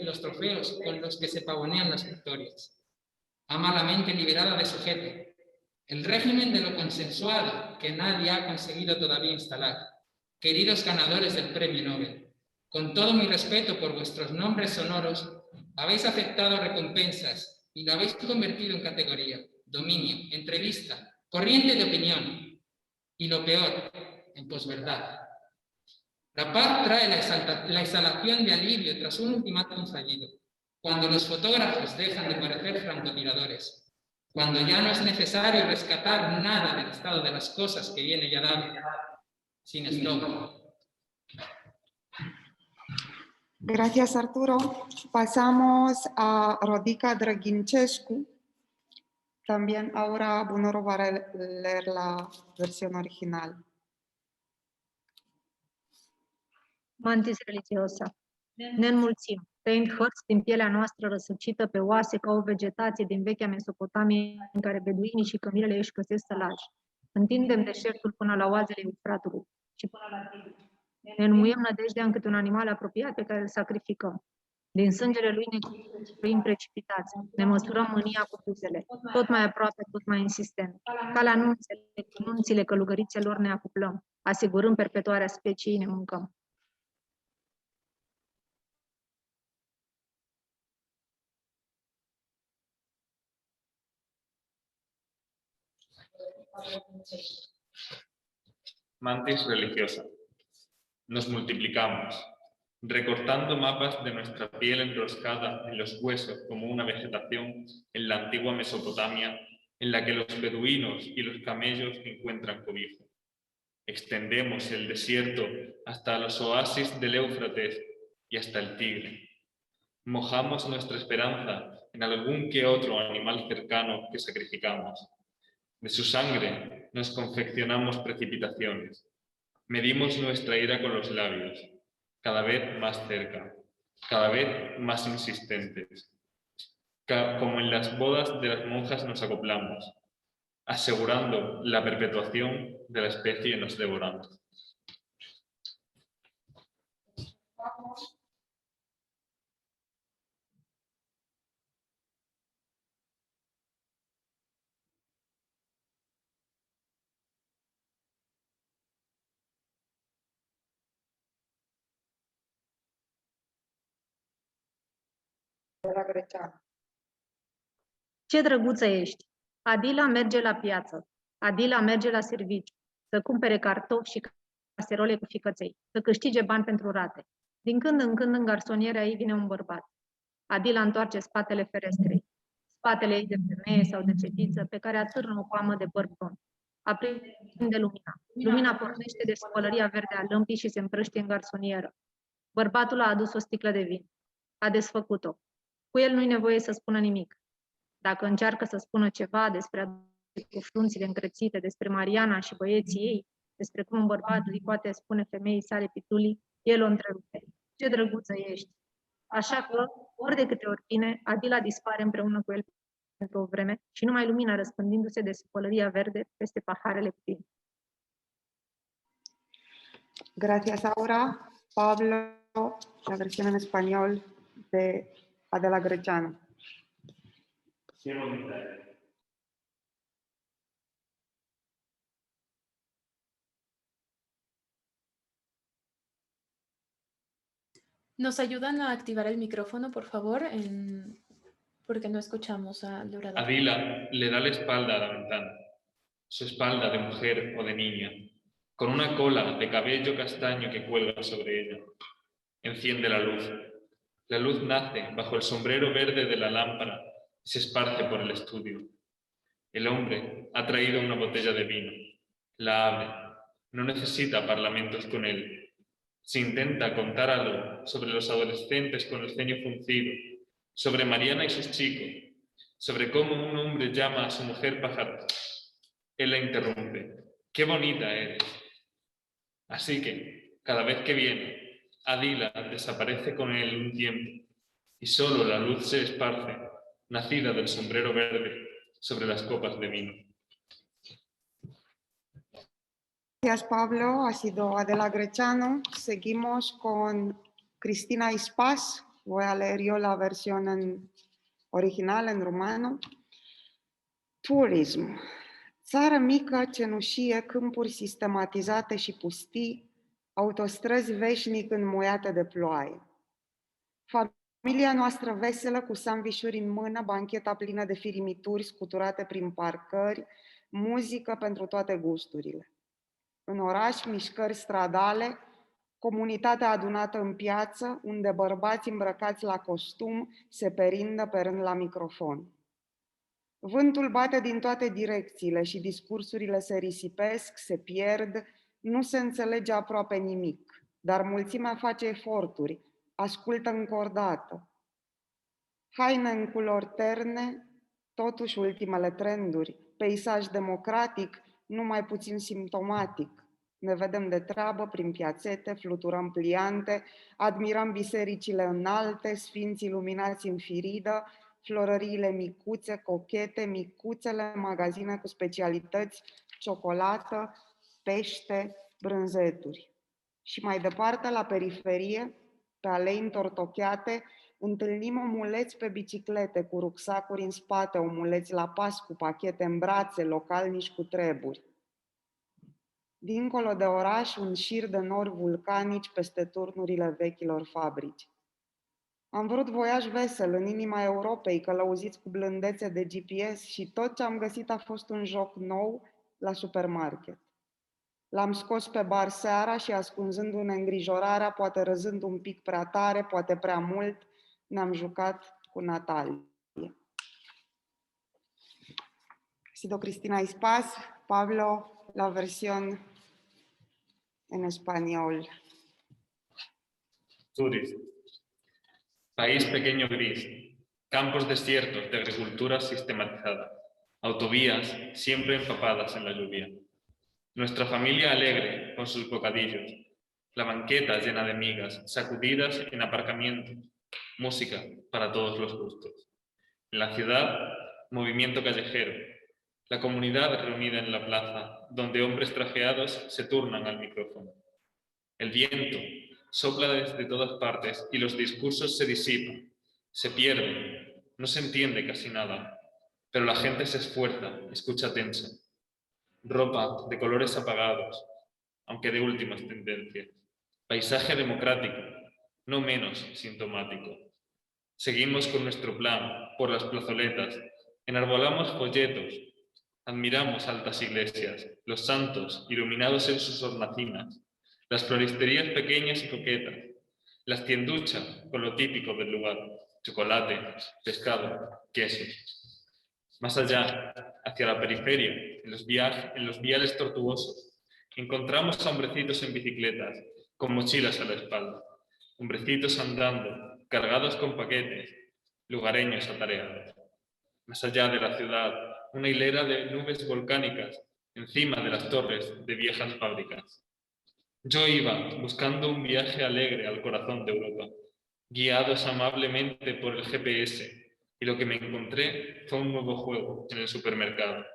los trofeos con los que se pavonean las victorias. Ama la mente liberada de sujeto, el régimen de lo consensuado que nadie ha conseguido todavía instalar. Queridos ganadores del Premio Nobel, con todo mi respeto por vuestros nombres sonoros, habéis aceptado recompensas y la habéis convertido en categoría, dominio, entrevista, corriente de opinión y lo peor, en posverdad. La paz trae la exhalación de alivio tras un ultimátum fallido. Cuando los fotógrafos dejan de parecer francotiradores, cuando ya no es necesario rescatar nada del estado de las cosas que viene ya dado, sin eslogan. Gracias, Arturo. Pasamos a Rodica Drăghincescu. También ahora Bunoro va a leer la versión original. Mantis religiosa. Ne înmulțim, tăind hărți din pielea noastră răsucită pe oase ca o vegetație din vechea Mesopotamie în care beduinii și cămilele își găsesc sălași. Întindem deșertul până la oazele Eufratului și până la Tigru. Ne înmuiem nădejdea în câte un animal apropiat pe care îl sacrificăm. Din sângele lui ne construim precipitați, ne măsurăm mânia cu buzele, tot mai aproape, tot mai insistent. Ca la nunțile călugărițelor ne acuplăm, asigurând perpetuarea speciei ne mâncăm. Mantis religiosa. Nos multiplicamos, recortando mapas de nuestra piel enroscada en los huesos como una vegetación en la antigua Mesopotamia en la que los beduinos y los camellos encuentran cobijo. Extendemos el desierto hasta los oasis del Éufrates y hasta el Tigre. Mojamos nuestra esperanza en algún que otro animal cercano que sacrificamos. De su sangre nos confeccionamos precipitaciones. Medimos nuestra ira con los labios, cada vez más cerca, cada vez más insistentes. Como en las bodas de las monjas nos acoplamos, asegurando la perpetuación de la especie nos devorando. Adela Greceanu. Ce drăguță ești! Adila merge la piață. Adila merge la serviciu. Să cumpere cartofi și caserole cu ficăței. Să câștige bani pentru rate. Din când în când în garsonierea ei vine un bărbat. Adila întoarce spatele ferestrei. Spatele ei de femeie sau de fetiță pe care atârnă o coamă de păr blond. Aprinde lumina. Lumina pornește de spălăria verde a lămpii și se împrăștie în garsonieră. Bărbatul a adus o sticlă de vin. A desfăcut-o. Cu el nu-i nevoie să spună nimic. Dacă încearcă să spună ceva despre cu frunțile încrețite, despre Mariana și băieții ei, despre cum un bărbat îi poate spune femeii sale pitulii, el o întrerupe. Ce drăguță ești! Așa că, ori de câte ori vine, Adila dispare împreună cu el pentru o vreme și numai lumina răspândindu-se de spălăria verde peste paharele cu vin. Gracias, Aura. Pablo, la versión en español de Adela Greceanu. Qué bonita es. ¿Nos ayudan a activar el micrófono, por favor? Porque no escuchamos al orador. Adila le da la espalda a la ventana, su espalda de mujer o de niña, con una cola de cabello castaño que cuelga sobre ella. Enciende la luz. La luz nace bajo el sombrero verde de la lámpara y se esparce por el estudio. El hombre ha traído una botella de vino. La abre. No necesita parlamentos con él. Se intenta contar algo sobre los adolescentes con el ceño fruncido, sobre Mariana y sus chicos, sobre cómo un hombre llama a su mujer pájaro. Él la interrumpe. ¡Qué bonita eres! Así que, cada vez que viene, Adila desaparece con él un tiempo y solo la luz se esparce, nacida del sombrero verde, sobre las copas de vino. Gracias, Pablo. Ha sido Adela Greceanu. Seguimos con Cristina Ispas. Voy a leer yo la versión en original, în romano. Turism. Țară mică, cenușie, câmpuri sistematizate și pustii, autostrăzi veșnic înmuiate de ploaie. Familia noastră veselă, cu sandvișuri în mână, bancheta plină de firimituri scuturate prin parcări, muzică pentru toate gusturile. În oraș, mișcări stradale, comunitatea adunată în piață, unde bărbați îmbrăcați la costum se perindă pe rând la microfon. Vântul bate din toate direcțiile și discursurile se risipesc, se pierd, nu se înțelege aproape nimic, dar mulțimea face eforturi, ascultă încă o dată. Haine în culori terne, totuși ultimele trenduri, peisaj democratic, numai puțin simptomatic. Ne vedem de treabă prin piațete, fluturăm pliante, admirăm bisericile înalte, sfinții luminați în firidă, florăriile micuțe, cochete, micuțele magazine cu specialități, ciocolată, pește, brânzeturi. Și mai departe, la periferie, pe alei întortocheate, întâlnim omuleți pe biciclete cu rucsacuri în spate, omuleți la pas cu pachete în brațe, localnici cu treburi. Dincolo de oraș, un șir de nori vulcanici peste turnurile vechilor fabrici. Am vrut voiaj vesel în inima Europei, călăuziți cu blândețe de GPS și tot ce am găsit a fost un joc nou la supermarket. L-am scos pe bar seara și, ascunzându-ne îngrijorarea, poate râzând un pic prea tare, poate prea mult, ne-am jucat cu Natalie. Ha sido Cristina Ispas. Pablo, la versión en español. Turismo. País pequeño gris, campos desiertos de agricultura sistematizada, autovías siempre empapadas en la lluvia. Nuestra familia alegre con sus bocadillos, la banqueta llena de migas, sacudidas en aparcamientos, música para todos los gustos. En la ciudad, movimiento callejero, la comunidad reunida en la plaza, donde hombres trajeados se turnan al micrófono. El viento sopla desde todas partes y los discursos se disipan, se pierden, no se entiende casi nada, pero la gente se esfuerza, escucha tensa. Ropa de colores apagados, aunque de últimas tendencias. Paisaje democrático, no menos sintomático. Seguimos con nuestro plan por las plazoletas, enarbolamos folletos, admiramos altas iglesias, los santos iluminados en sus hornacinas, las floristerías pequeñas y coquetas, las tienduchas con lo típico del lugar, chocolate, pescado, quesos. Más allá, hacia la periferia, en los viales tortuosos, encontramos a hombrecitos en bicicletas, con mochilas a la espalda, hombrecitos andando, cargados con paquetes, lugareños atareados. Más allá de la ciudad, una hilera de nubes volcánicas encima de las torres de viejas fábricas. Yo iba buscando un viaje alegre al corazón de Europa, guiados amablemente por el GPS, y lo que me encontré fue un nuevo juego en el supermercado.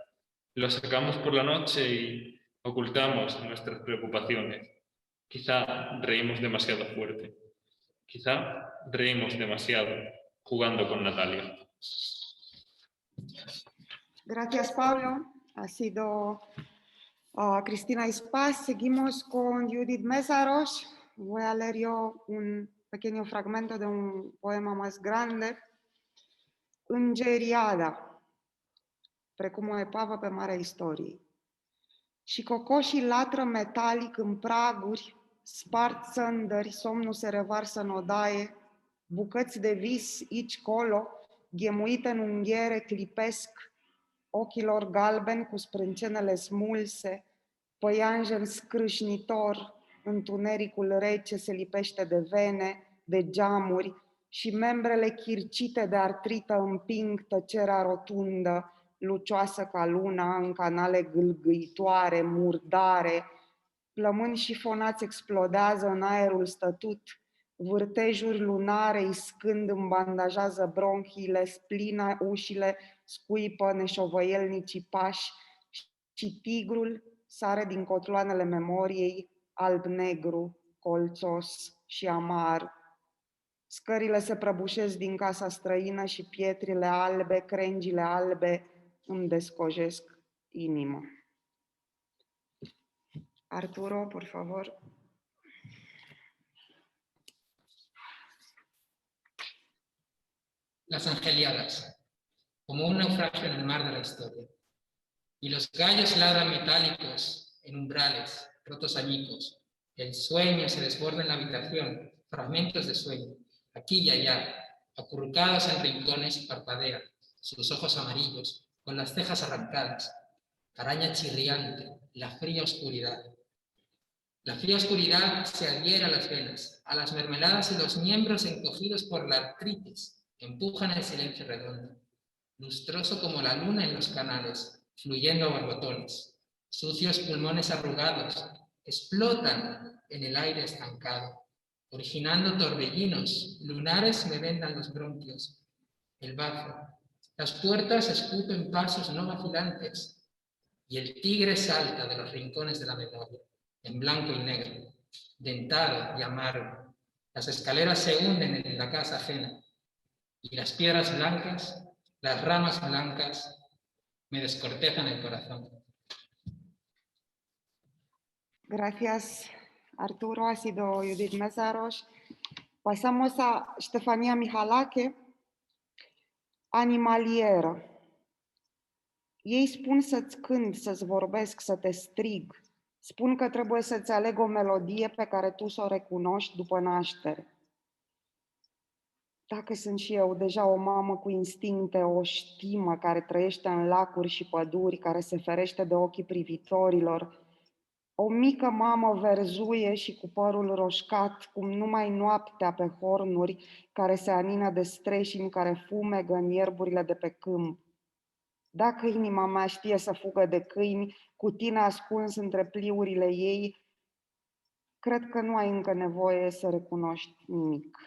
Lo sacamos por la noche y ocultamos nuestras preocupaciones. Quizá reímos demasiado fuerte. Quizá reímos demasiado jugando con Natalia. Gracias, Pablo. Ha sido Cristina Ispaz. Seguimos con Judith Mésaros. Voy a leer yo un pequeño fragmento de un poema más grande. Îngeriada, precum o epavă pe marea istoriei. Și cocoșii latră metalic în praguri, spart țândări, somnul se revarsă în odaie, bucăți de vis aici colo, ghemuite în unghiere, clipesc ochilor galbeni cu sprâncenele smulse, păianjen scrâșnitor, întunericul rece se lipește de vene, de geamuri și membrele chircite de artrită împing tăcerea rotundă, lucioasă ca luna în canale gâlgâitoare, murdare, plămâni șifonați explodează în aerul stătut, vârtejuri lunare iscând îmbandajează bronhiile, splina ușile, scuipă neșovăielnicii pași și tigrul sare din cotloanele memoriei, alb-negru, colțos și amar. Scările se prăbușesc din casa străină și pietrile albe, crengile albe îmi descojesc inima. Arturo, por favor. Las angeliadas, como un naufragio en el mar de la historia. Y los gallos ladran metálicos en umbrales, rotos añicos. El sueño se desborda en la habitación, fragmentos de sueño, aquí y allá, acurrucados en rincones, parpadean, sus ojos amarillos, con las cejas arrancadas. Araña chirriante, la fría oscuridad. La fría oscuridad se adhiere a las venas, a las mermeladas y los miembros encogidos por la artritis. Empujan el silencio redondo, lustroso como la luna en los canales, fluyendo a borbotones. Sucios pulmones arrugados explotan en el aire estancado, originando torbellinos lunares me vendan los bronquios. El bazo, las puertas escupen pasos no vacilantes y el tigre salta de los rincones de la memoria, en blanco y negro, dentado y amargo. Las escaleras se hunden en la casa ajena. Y las piedras blancas, las ramas blancas, me descortezan el corazón. Gracias, Arturo. Ha sido Judith Mésaros. Pasamos a Ștefania Mihalache, Animalieră. Ei spun să-ți cânt, să-ți vorbesc, să te strig. Spun că trebuie să-ți aleg o melodie pe care tu să o recunoști după naștere. Dacă sunt și eu deja o mamă cu instincte, o știmă care trăiește în lacuri și păduri, care se ferește de ochii privitorilor, o mică mamă verzuie și cu părul roșcat, cum numai noaptea pe hornuri, care se anină de streșini, care fumegă în ierburile de pe câmp. Dacă inima mea știe să fugă de câini, cu tine ascuns între pliurile ei, cred că nu ai încă nevoie să recunoști nimic.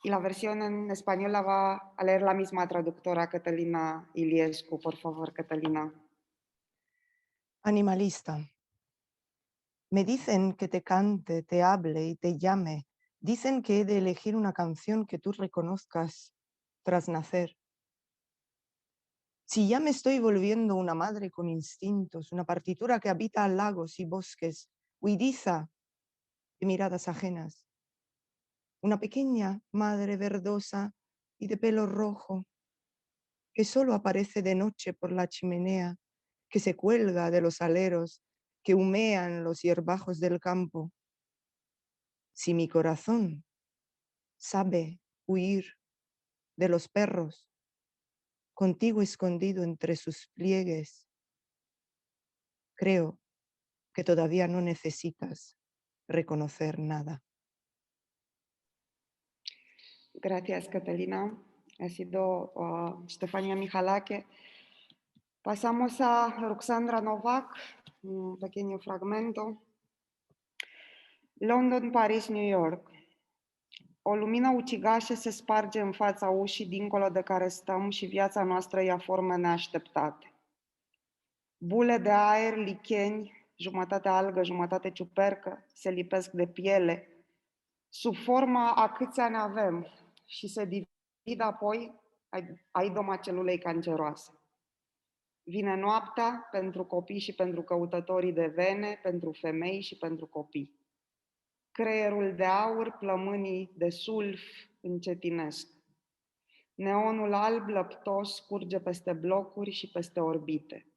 Y la versión en español la va a leer la misma traductora, Catalina Iliescu. Por favor, Catalina. Animalista. Me dicen que te cante, te hable y te llame. Dicen que he de elegir una canción que tú reconozcas tras nacer. Si ya me estoy volviendo una madre con instintos, una partitura que habita lagos y bosques, huidiza de miradas ajenas. una pequeña madre verdosa y de pelo rojo, que solo aparece de noche por la chimenea, que se cuelga de los aleros, que humean los hierbajos del campo. Si mi corazón sabe huir de los perros, contigo escondido entre sus pliegues, creo que todavía no necesitas reconocer nada. Gracias, Catalina. Ha sido Stefania Mihalache. Pasamos a Ruxandra Novak, un pequeño fragmento. London, Paris, New York. O lumină ucigașă se sparge în fața ușii dincolo de care stăm și viața noastră ia forme neașteptate. Bule de aer, licheni, jumătate algă, jumătate ciupercă, se lipesc de piele, sub forma a câți ani avem și se divid apoi a idomacelulei canceroase. Vine noaptea pentru copii și pentru căutătorii de vene, pentru femei și pentru copii. Creierul de aur, plămânii de sulf încetinesc. Neonul alb lăptos curge peste blocuri și peste orbite.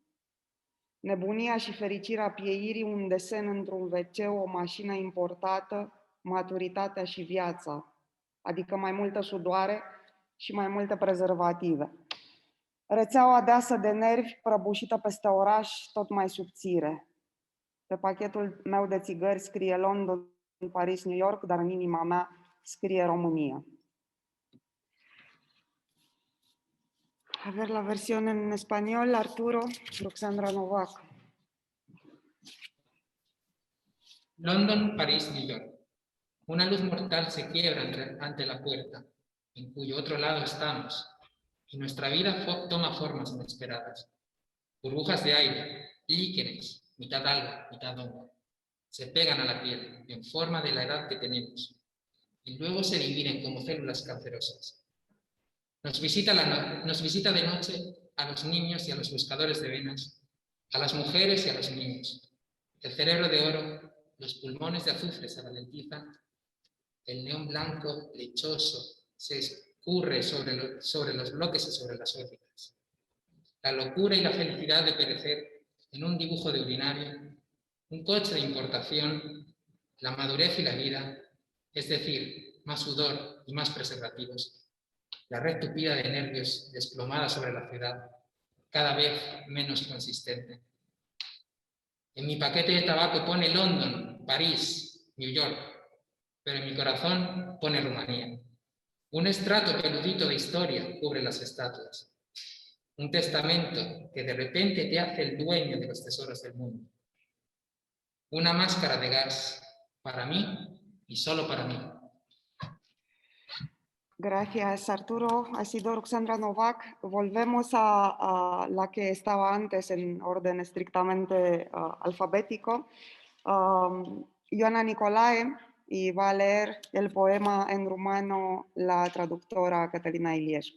Nebunia și fericirea pieirii, un desen într-un WC, o mașină importată, maturitatea și viața, adică mai multă sudoare și mai multe prezervative. Rețeaua deasă de nervi prăbușită peste oraș, tot mai subțire. Pe pachetul meu de țigări scrie London, Paris, New York, dar în inima mea scrie România. A ver la versión en español, Arturo, Ruxandra Novak. London, París, New York. Una luz mortal se quiebra ante la puerta, en cuyo otro lado estamos, y nuestra vida toma formas inesperadas. Burbujas de aire, líquenes, mitad alga, mitad hongo, se pegan a la piel en forma de la edad que tenemos, y luego se dividen como células cancerosas. Nos visita de noche a los niños y a los buscadores de venas, a las mujeres y a los niños. El cerebro de oro, los pulmones de azufre se ralentizan, el neón blanco, lechoso, se escurre sobre los bloques y sobre las órbitas. La locura y la felicidad de perecer en un dibujo de urinario, un coche de importación, la madurez y la vida, es decir, más sudor y más preservativos. La red tupida de nervios desplomada sobre la ciudad, cada vez menos consistente. En mi paquete de tabaco pone London, París, New York, pero en mi corazón pone Rumanía. Un estrato peludito de historia cubre las estatuas. Un testamento que de repente te hace el dueño de los tesoros del mundo. Una máscara de gas para mí y solo para mí. Gracias, Arturo. Ha sido Ruxandra Novak. Volvemos a la que estaba antes en orden estrictamente alfabético. Ioana Nicolae, y va a leer el poema en rumano la traductora Cătălina Iliescu.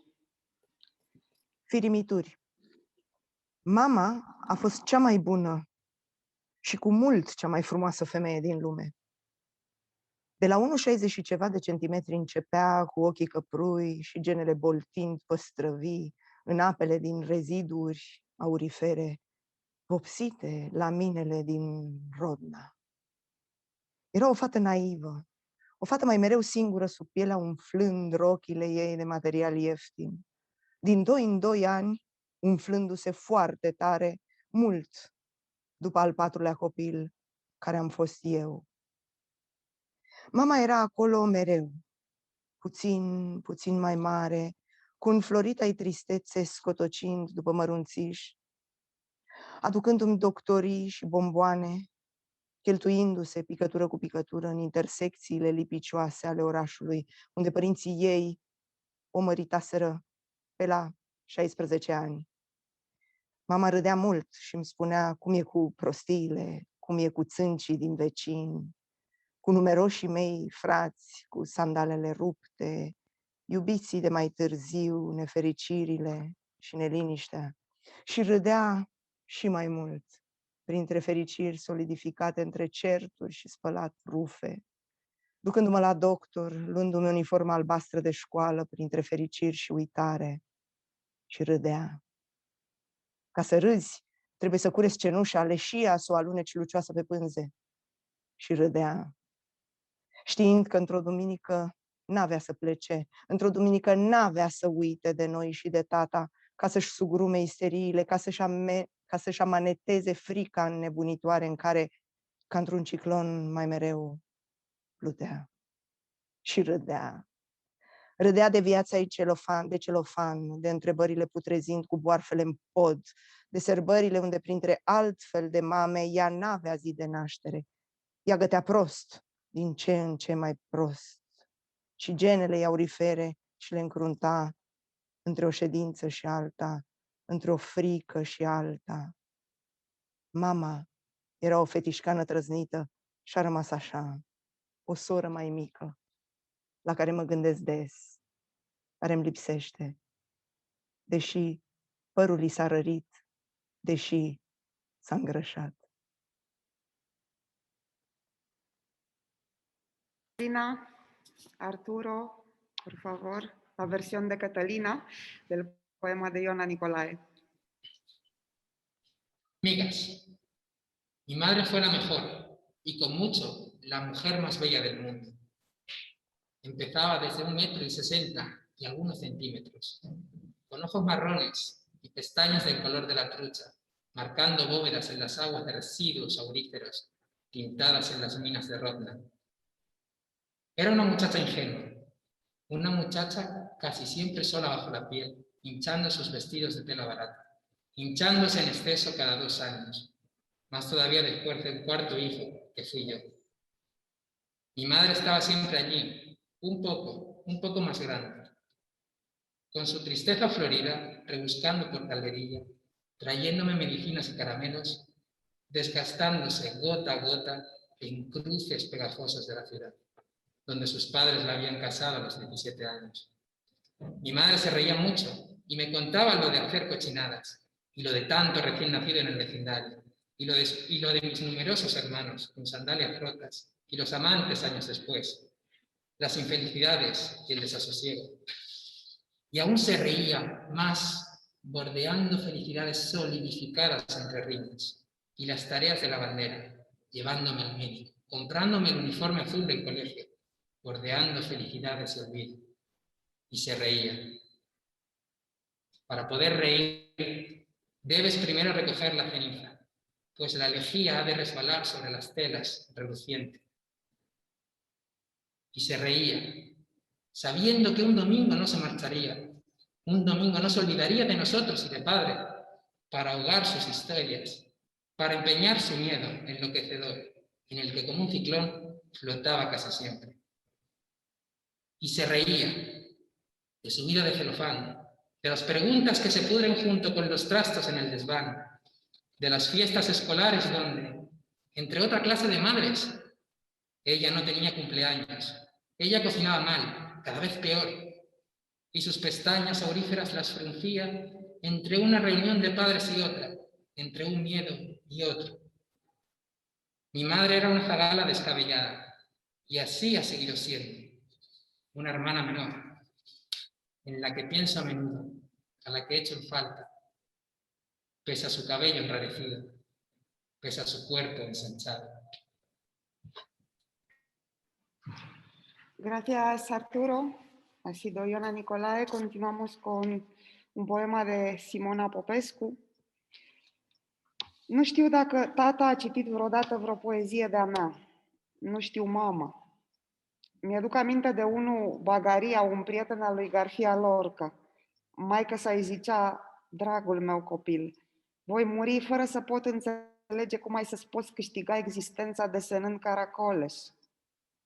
Firimituri. Mama a fost cea mai bună și cu mult cea mai frumoasă femeie din lume. De la 1,60 și ceva de centimetri începea, cu ochii căprui și genele boltind păstrăvii în apele din reziduri aurifere, vopsite la minele din Rodna. Era o fată naivă, o fată mai mereu singură sub pielea, umflând rochile ei de material ieftin. Din 2 în 2 ani, umflându-se foarte tare, mult după al 4-lea copil, care am fost eu. Mama era acolo mereu, puțin mai mare, cu înflorita-i tristețe scotocind după mărunțiși, aducându-mi doctorii și bomboane, cheltuindu-se picătură cu picătură în intersecțiile lipicioase ale orașului, unde părinții ei o măritaseră pe la 16 ani. Mama râdea mult și îmi spunea cum e cu prostiile, cum e cu țâncii din vecini, cu numeroșii mei frați, cu sandalele rupte, iubiții de mai târziu, nefericirile și neliniștea. Și râdea și mai mult, printre fericiri solidificate între certuri și spălat rufe, ducându-mă la doctor, luându-mi uniforma albastră de școală printre fericiri și uitare, și râdea. Ca să râzi, trebuie să cureți cenușa, leșia, să o aluneci lucioasă pe pânze. Și râdea, știind că într-o duminică n-avea să plece, într-o duminică n-avea să uite de noi și de tata, ca să-și sugrume isteriile, ca să-și amaneteze frica înnebunitoare în care, ca într-un ciclon, mai mereu plutea. Și râdea. Râdea de viața ei de celofan, de întrebările putrezind cu boarfele în pod, de sărbările unde, printre altfel de mame, ea n-avea zi de naștere. Ea gătea prost, din ce în ce mai prost. Și genele ei aurifere și le încrunta între o ședință și alta, între o frică și alta. Mama era o fetișcană trăznită și a rămas așa, o soră mai mică, la care mă gândesc des, care îmi lipsește, deși părul i s-a rărit, deși s-a îngrășat. Catalina, Arturo, por favor, la versión de Catalina del poema de Iona Nicolae. Migas. Mi madre fue la mejor y con mucho la mujer más bella del mundo. Empezaba desde 1,60 m y algunos centímetros, con ojos marrones y pestañas del color de la trucha, marcando bóvedas en las aguas de residuos auríferos, tintadas en las minas de Rodna. Era una muchacha ingenua, una muchacha casi siempre sola bajo la piel, hinchando sus vestidos de tela barata, hinchándose en exceso cada 2 años, más todavía después de un 4.º hijo, que fui yo. Mi madre estaba siempre allí, un poco más grande, con su tristeza florida, rebuscando por calderilla, trayéndome medicinas y caramelos, desgastándose gota a gota en cruces pegajosos de la ciudad, donde sus padres la habían casado a los 17 años. Mi madre se reía mucho y me contaba lo de hacer cochinadas, y lo de tanto recién nacido en el vecindario, y lo de mis numerosos hermanos con sandalias rotas, y los amantes años después, las infelicidades y el desasosiego. Y aún se reía más, bordeando felicidades solidificadas entre riñas, y las tareas de la bandera, llevándome al médico, comprándome el uniforme azul del colegio, bordeando felicidades y olvido. Y se reía. Para poder reír, debes primero recoger la ceniza, pues la lejía ha de resbalar sobre las telas reluciente. Y se reía, sabiendo que un domingo no se marcharía, un domingo no se olvidaría de nosotros y de padre, para ahogar sus historias, para empeñar su miedo enloquecedor, en el que como un ciclón flotaba casi siempre. Y se reía de su vida de celofán, de las preguntas que se pudren junto con los trastos en el desván, de las fiestas escolares donde, entre otra clase de madres, ella no tenía cumpleaños, ella cocinaba mal, cada vez peor, y sus pestañas auríferas las fruncía entre una reunión de padres y otra, entre un miedo y otro. Mi madre era una zagala descabellada, y así ha seguido siendo, una hermana menor, en la que pienso a menudo, a la que echo en falta, pese a su cabello enrarecido, pese a su cuerpo ensanchado. Gracias, Arturo. Ha sido Iona Nicolae. Continuamos con un poema de Simona Popescu. Nu știu dacă tata a citit vreodată vreo poezie de-a mea. Nu știu mama. Mi-aduc aminte de unul, Bagaria, un prieten al lui García Lorca. Maică sa îi zicea, dragul meu copil, voi muri fără să pot înțelege cum ai să-ți poți câștiga existența desenând caracoles.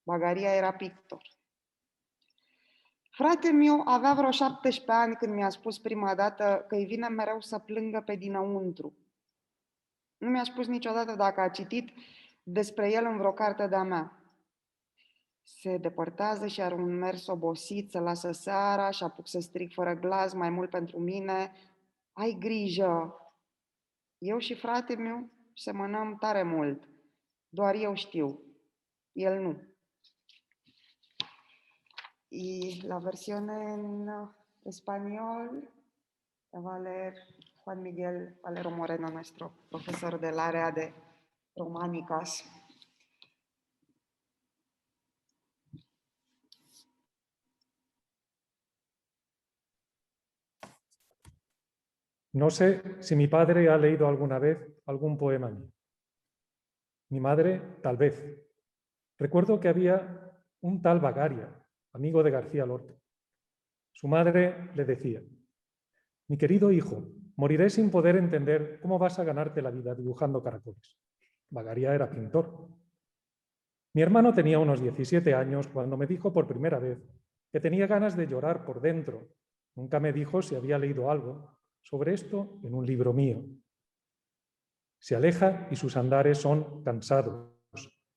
Bagaria era pictor. Fratele meu avea vreo 17 ani când mi-a spus prima dată că îi vine mereu să plângă pe dinăuntru. Nu mi-a spus niciodată dacă a citit despre el în vreo carte de-a mea. Se depărtează și are un mers obosit, se lasă seara și apuc să strig fără glas mai mult pentru mine. Ai grijă! Eu și fratele meu semănăm tare mult. Doar eu știu. El nu. Y la versión en español la va a leer Juan Miguel Valero Moreno, nuestro profesor del área de románicas. No sé si mi padre ha leído alguna vez algún poema mío. Mi madre, tal vez. Recuerdo que había un tal Bagaria, amigo de García Lorca. Su madre le decía: mi querido hijo, moriré sin poder entender cómo vas a ganarte la vida dibujando caracoles. Bagaria era pintor. Mi hermano tenía unos 17 años cuando me dijo por primera vez que tenía ganas de llorar por dentro. Nunca me dijo si había leído algo sobre esto en un libro mío. Se aleja y sus andares son cansados.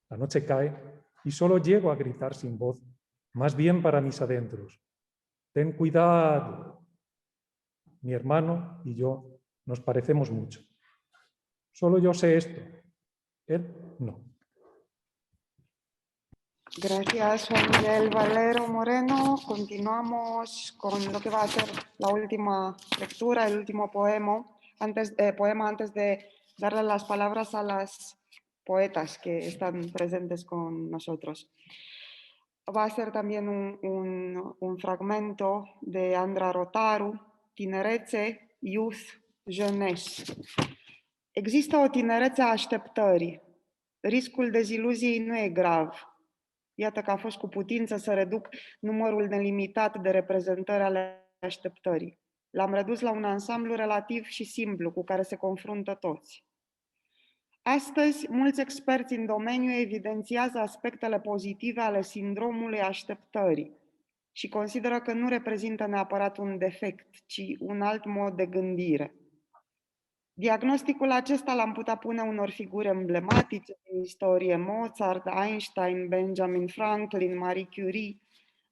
La noche cae y solo llego a gritar sin voz, más bien para mis adentros: ten cuidado. Mi hermano y yo nos parecemos mucho. Solo yo sé esto, él no. Gracias, Juan Miguel Valero Moreno. Continuamos con lo que va a ser la última lectura, el último poema, antes de darle las palabras a las poetas que están presentes con nosotros. Va a ser también un fragmento de Andra Rotaru, Tinerețe, Youth, Jeunesse. Există o tinerețe a așteptării. Riscul deziluziei nu e grav. Iată că a fost cu putință să reduc numărul nelimitat de reprezentări ale așteptării. L-am redus la un ansamblu relativ și simplu cu care se confruntă toți. Astăzi, mulți experți în domeniu evidențiază aspectele pozitive ale sindromului așteptării și consideră că nu reprezintă neapărat un defect, ci un alt mod de gândire. Diagnosticul acesta l-am putea pune unor figuri emblematice din istorie: Mozart, Einstein, Benjamin Franklin, Marie Curie.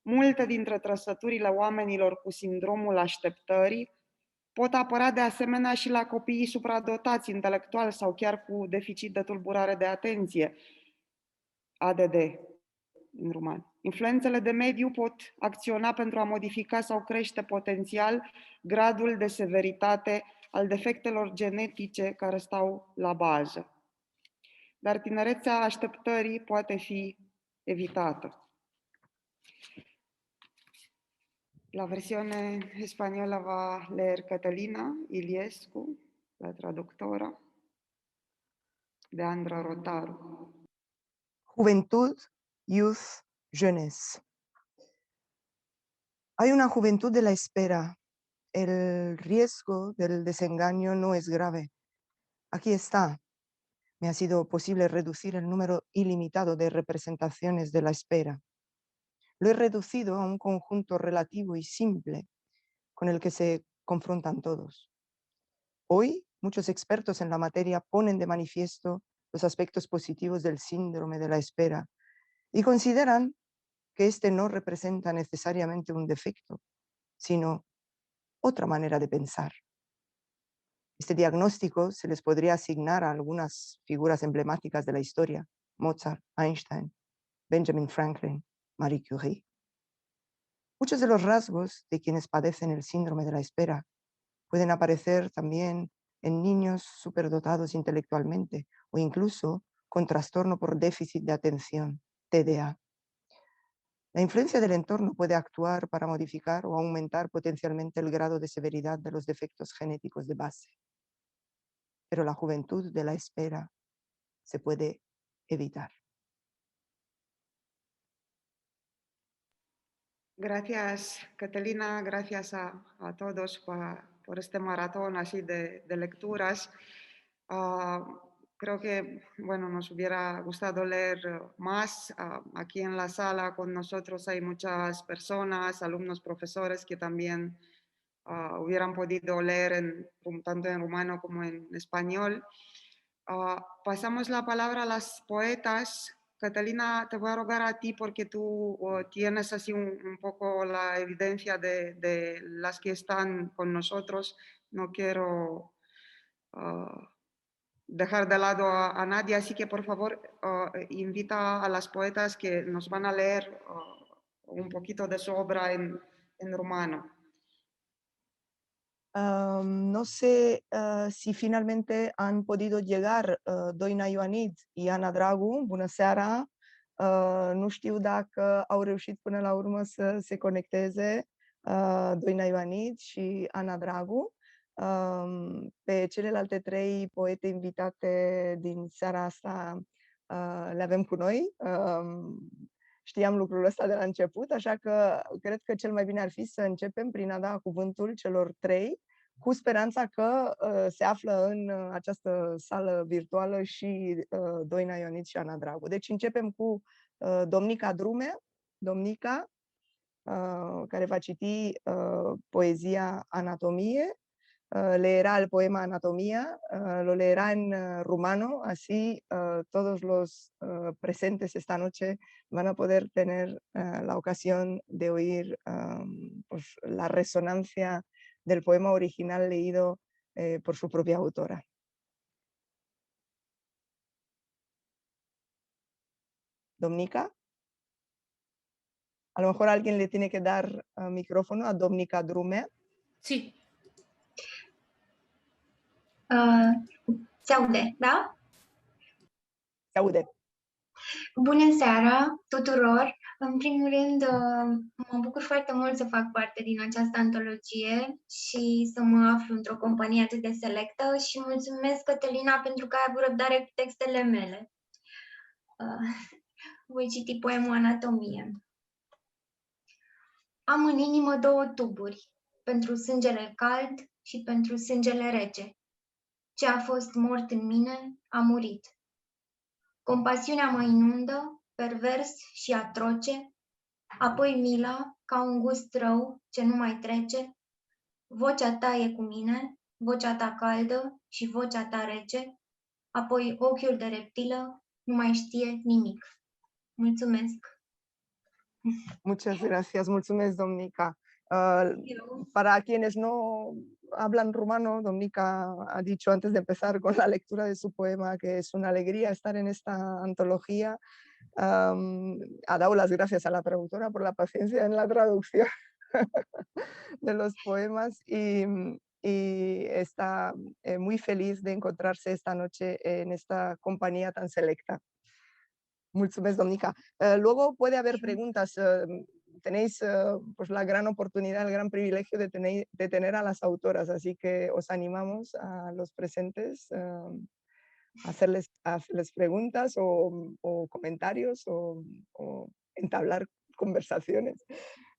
Multe dintre trăsăturile oamenilor cu sindromul așteptării pot apărea de asemenea și la copiii supradotați intelectual sau chiar cu deficit de tulburare de atenție, ADD în român. Influențele de mediu pot acționa pentru a modifica sau crește potențial gradul de severitate al defectelor genetice care stau la bază. Dar tinerețea așteptării poate fi evitată. La versione española va a leer Catalina Iliescu, la traductora, de Andra Rotaru. Juventud, youth, jeunesse. Hay una juventud de la espera. El riesgo del desengaño no es grave. Aquí está. Me ha sido posible reducir el número ilimitado de representaciones de la espera. Lo he reducido a un conjunto relativo y simple con el que se confrontan todos. Hoy, muchos expertos en la materia ponen de manifiesto los aspectos positivos del síndrome de la espera y consideran que este no representa necesariamente un defecto, sino otra manera de pensar. Este diagnóstico se les podría asignar a algunas figuras emblemáticas de la historia: Mozart, Einstein, Benjamin Franklin, Marie Curie. Muchos de los rasgos de quienes padecen el síndrome de la espera pueden aparecer también en niños superdotados intelectualmente o incluso con trastorno por déficit de atención, TDA. La influencia del entorno puede actuar para modificar o aumentar potencialmente el grado de severidad de los defectos genéticos de base. Pero la juventud de la espera se puede evitar. Gracias, Catalina, gracias a todos por este maratón así de lecturas. Creo que bueno, nos hubiera gustado leer más. Aquí en la sala con nosotros hay muchas personas, alumnos, profesores que también hubieran podido leer tanto en rumano como en español. Pasamos la palabra a las poetas. Catalina, te voy a rogar a ti porque tú tienes así un poco la evidencia de las que están con nosotros. No quiero dejar de lado a nadie, así que por favor invita a las poetas que nos van a leer un poquito de su obra en rumano. No sé si finalmente han podido llegar Doina Ioanid și Ana Dragu. Bună seara! Nu știu dacă au reușit până la urmă să se conecteze Doina Ioanid și Ana Dragu. Pe celelalte 3 poete invitate din seara asta le avem cu noi. Știam lucrul ăsta de la început, așa că cred că cel mai bine ar fi să începem prin a da cuvântul celor 3, cu speranța că se află în această sală virtuală și Doina Ioanid și Ana Dragu. Deci începem cu Domnica Drume, Domnica, care va citi poezia Anatomie. Leerá el poema Anatomía, lo leerá en rumano, así todos los presentes esta noche van a poder tener la ocasión de oír pues, la resonancia del poema original leído por su propia autora. Domnica. A lo mejor alguien le tiene que dar micrófono a Domnica Drume. Sí. Se aude, da? Se aude. Bună seara tuturor! În primul rând, mă bucur foarte mult să fac parte din această antologie și să mă aflu într-o companie atât de selectă și mulțumesc, Cătălina, pentru că ai avut răbdare cu textele mele. Voi citi poemul Anatomie. Am în inimă 2 tuburi, pentru sângele cald și pentru sângele rece. Ce a fost mort în mine a murit. Compasiunea mă inundă, pervers și atroce, apoi mila, ca un gust rău ce nu mai trece. Vocea ta e cu mine, vocea ta caldă și vocea ta rece, apoi ochiul de reptilă nu mai știe nimic. Mulțumesc! Muchas gracias, mulțumesc, Domnica. Para quienes no hablan rumano, Domnica ha dicho antes de empezar con la lectura de su poema que es una alegría estar en esta antología. Ha dado las gracias a la traductora por la paciencia en la traducción de los poemas y está muy feliz de encontrarse esta noche en esta compañía tan selecta. Mulțumesc, Domnica. Luego puede haber preguntas. Tenéis pues la gran oportunidad, el gran privilegio de tener a las autoras, así que os animamos a los presentes a hacerles preguntas o comentarios o entablar conversaciones.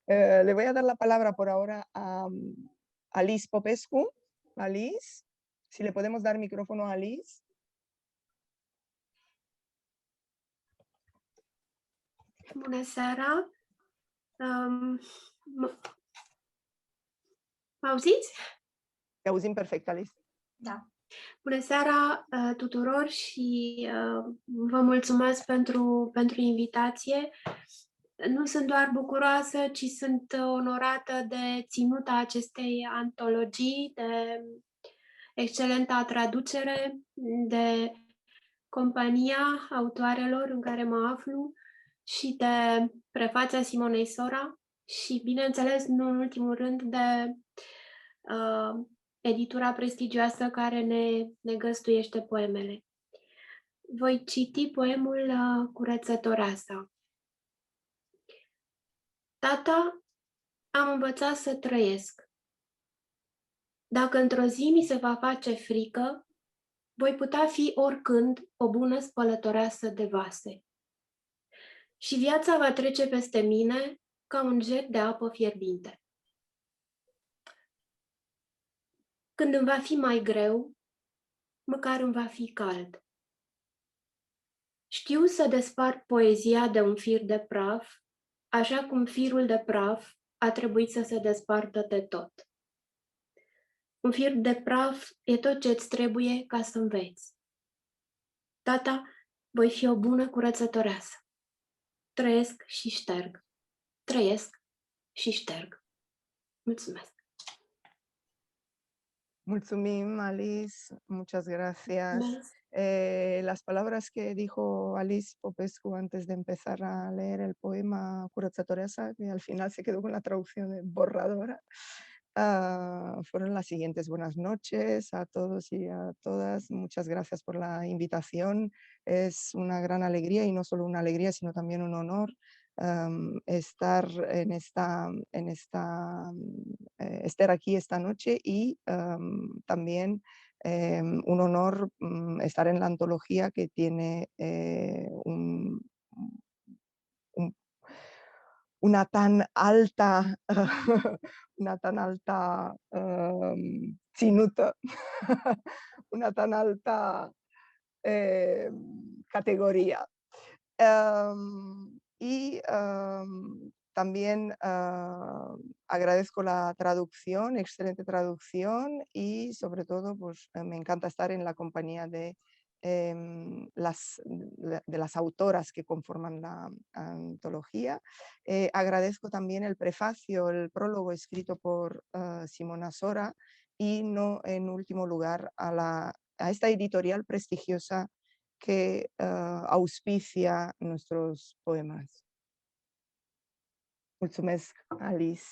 Le voy a dar la palabra por ahora a Alice Popescu. Alice, si le podemos dar micrófono a Alice. Bună seara! Mă auziți? Te auzim perfect, Alice. Da. Bună seara tuturor și vă mulțumesc pentru invitație. Nu sunt doar bucuroasă, ci sunt onorată de ținuta acestei antologii, de excelenta traducere, de compania autoarelor în care mă aflu și de prefața Simonei Sora și, bineînțeles, nu în ultimul rând, de editura prestigioasă care ne găzduiește poemele. Voi citi poemul Curățătoreasa. Tata, am învățat să trăiesc. Dacă într-o zi mi se va face frică, voi putea fi oricând o bună spălătoreasă de vase. Și viața va trece peste mine ca un jet de apă fierbinte. Când îmi va fi mai greu, măcar îmi va fi cald. Știu să despart poezia de un fir de praf, așa cum firul de praf a trebuit să se despartă de tot. Un fir de praf e tot ce-ți trebuie ca să înveți. Tata, voi fi o bună curățătoreasă. Trăiesc și șterg. Trăiesc și șterg. Mulțumesc! Mulțumim, Alice. Muchas gracias. las palabras que dijo Alice Popescu antes de empezar a leer el poema Curățătoreasa, que al final se quedó con la traducción borradora, fueron las siguientes. Buenas noches a todos y a todas. Muchas gracias por la invitación. Es una gran alegría, y no solo una alegría, sino también un honor estar estar aquí esta noche, y también un honor estar en la antología que tiene una tan alta ținută, una tan alta categoría. Y también agradezco la traducción, excelente traducción, y sobre todo pues, me encanta estar en la compañía de las autoras que conforman la antología. Agradezco también el prefacio, el prólogo escrito por Simona Sora, y no en último lugar a esta editorial prestigiosa que auspicia nuestros poemas. Mulțumesc, Alice.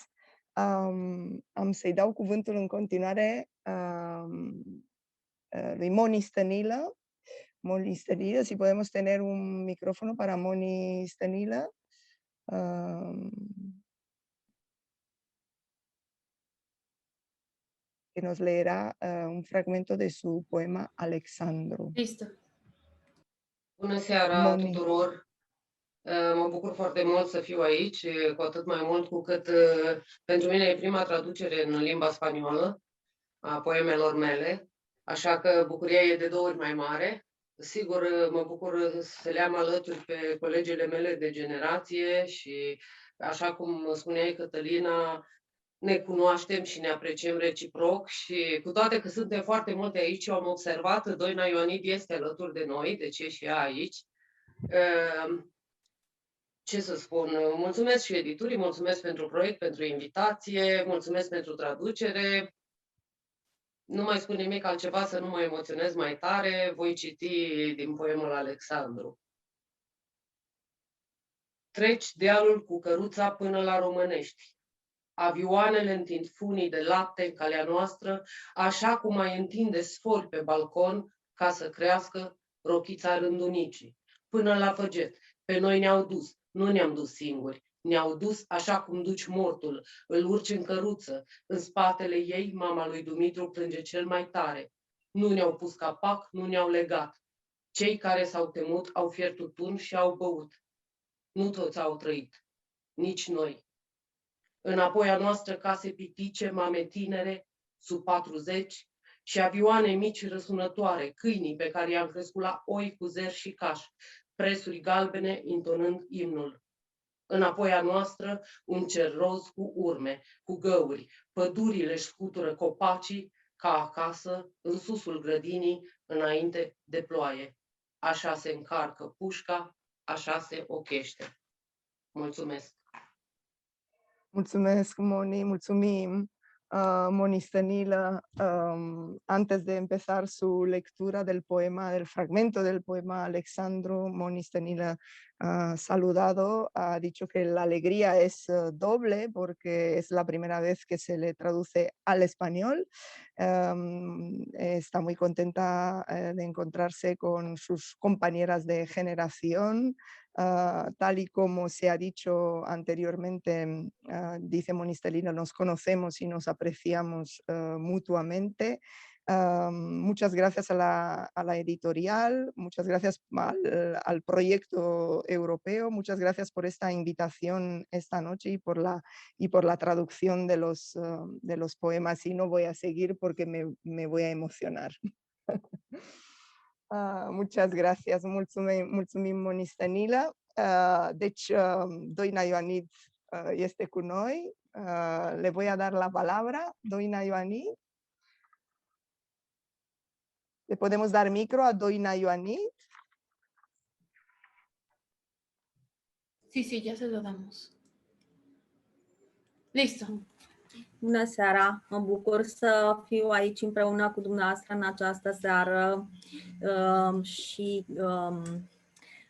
Am să-i dau cuvântul în continuare lui Moni Stănilă. Moni Stănilă, si podemos tener un micrófono para Moni Stănilă. Que nos leerá un fragmento de su poema Alexandru. Listo. Bună seara tuturor! Mă bucur foarte mult să fiu aici, cu atât mai mult cu cât pentru mine e prima traducere în limba spaniolă a poemelor mele, așa că bucuria e de 2 ori mai mare. Sigur, mă bucur să le am alături pe colegele mele de generație și, așa cum spuneai, Cătălina, ne cunoaștem și ne apreciem reciproc, și cu toate că suntem foarte multe aici, eu am observat, Doina Ioanid este alături de noi, deci e și ea aici. Ce să spun, mulțumesc și editurii, mulțumesc pentru proiect, pentru invitație, mulțumesc pentru traducere. Nu mai spun nimic altceva să nu mă emoționez mai tare, voi citi din poemul Alexandru. Treci dealul cu căruța până la Românești. Avioanele întind funii de lapte în calea noastră, așa cum mai întinde sfori pe balcon ca să crească rochița rândunicii. Până la Făget, pe noi ne-au dus, nu ne-am dus singuri, ne-au dus așa cum duci mortul, îl urci în căruță, în spatele ei mama lui Dumitru plânge cel mai tare. Nu ne-au pus capac, nu ne-au legat. Cei care s-au temut au fiert tutun și au băut. Nu toți au trăit, nici noi. Înapoi a noastră case pitice, mame tinere, sub 40, și avioane mici răsunătoare, câinii pe care i-am crescut la oi cu zer și caș, presuri galbene intonând imnul. Înapoi a noastră un cer roz cu urme, cu găuri, pădurile își scutură copacii, ca acasă, în susul grădinii, înainte de ploaie. Așa se încarcă pușca, așa se ochește. Mulțumesc! Mulțumesc, Moni, mulțumim, Moni Stănilă. Antes de empezar su lectura del poema, del fragmento del poema Alexandru, Moni Stănilă ha saludado, ha dicho que la alegría es doble porque es la primera vez que se le traduce al español. Está muy contenta de encontrarse con sus compañeras de generación. Tal y como se ha dicho anteriormente, dice Moni Stănilă, nos conocemos y nos apreciamos mutuamente. Muchas gracias a la editorial, muchas gracias al proyecto europeo, muchas gracias por esta invitación esta noche y por la traducción de los poemas. Y no voy a seguir porque me voy a emocionar. Muchas gracias, mulțumim Moni Stănilă. Deci, Doina Ioanid este cu noi. Le voy a dar la palabra, Doina Ioanid. ¿Le podemos dar micro a Doina Ioanid? Sí, ya se lo damos. Listo. Bună seara! Mă bucur să fiu aici împreună cu dumneavoastră în această seară și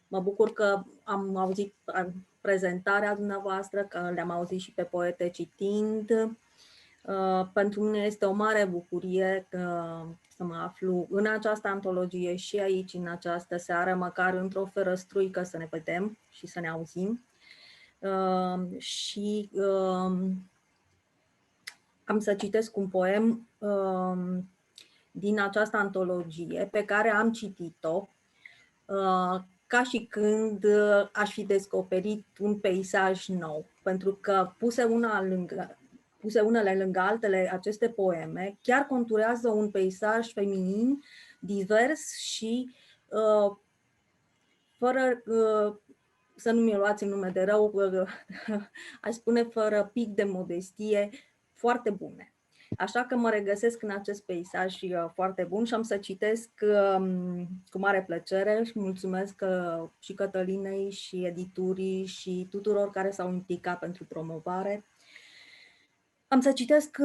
mă bucur că am auzit prezentarea dumneavoastră, că le-am auzit și pe poete citind. Pentru mine este o mare bucurie să mă aflu în această antologie și aici, în această seară, măcar într-o ferăstruică să ne vedem și să ne auzim. Și am să citesc un poem din această antologie pe care am citit-o ca și când aș fi descoperit un peisaj nou, pentru că puse unele lângă altele, aceste poeme chiar conturează un peisaj feminin divers și fără, să nu mi-o luați în nume de rău, aș spune fără pic de modestie, foarte bune. Așa că mă regăsesc în acest peisaj foarte bun și am să citesc cu mare plăcere și mulțumesc și Cătălinei și editurii și tuturor care s-au implicat pentru promovare. Am să citesc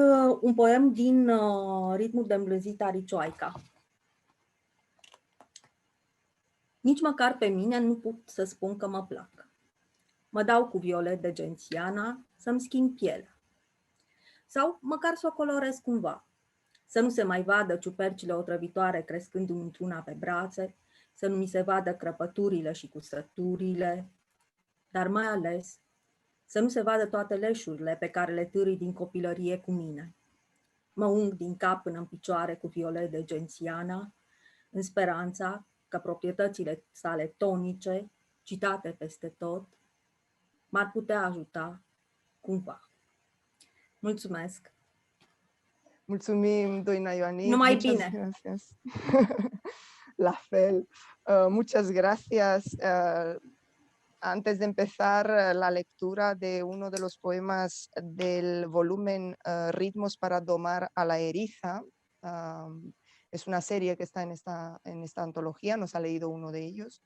un poem din ritmul de îmblânzit Aricioaica. Nici măcar pe mine nu pot să spun că mă plac. Mă dau cu violet de gențiana să-mi schimb pielea. Sau măcar să o colorez cumva, să nu se mai vadă ciupercile otrăvitoare crescându-mi într-una pe brațe, să nu mi se vadă crăpăturile și cusăturile, dar mai ales să nu se vadă toate leșurile pe care le târâi din copilărie cu mine. Mă ung din cap până în picioare cu violet de gențiana, în speranța că proprietățile sale tonice, citate peste tot, m-ar putea ajuta cumva. Mulțumesc! Mulțumim, Doina Ioanit. Numai Muchas bine! Gracias. La fel. Muchas gracias. Antes de empezar la lectura de uno de los poemas del volumen Ritmos para domar a la eriza, es una serie que está en esta antología, nos ha leído uno de ellos,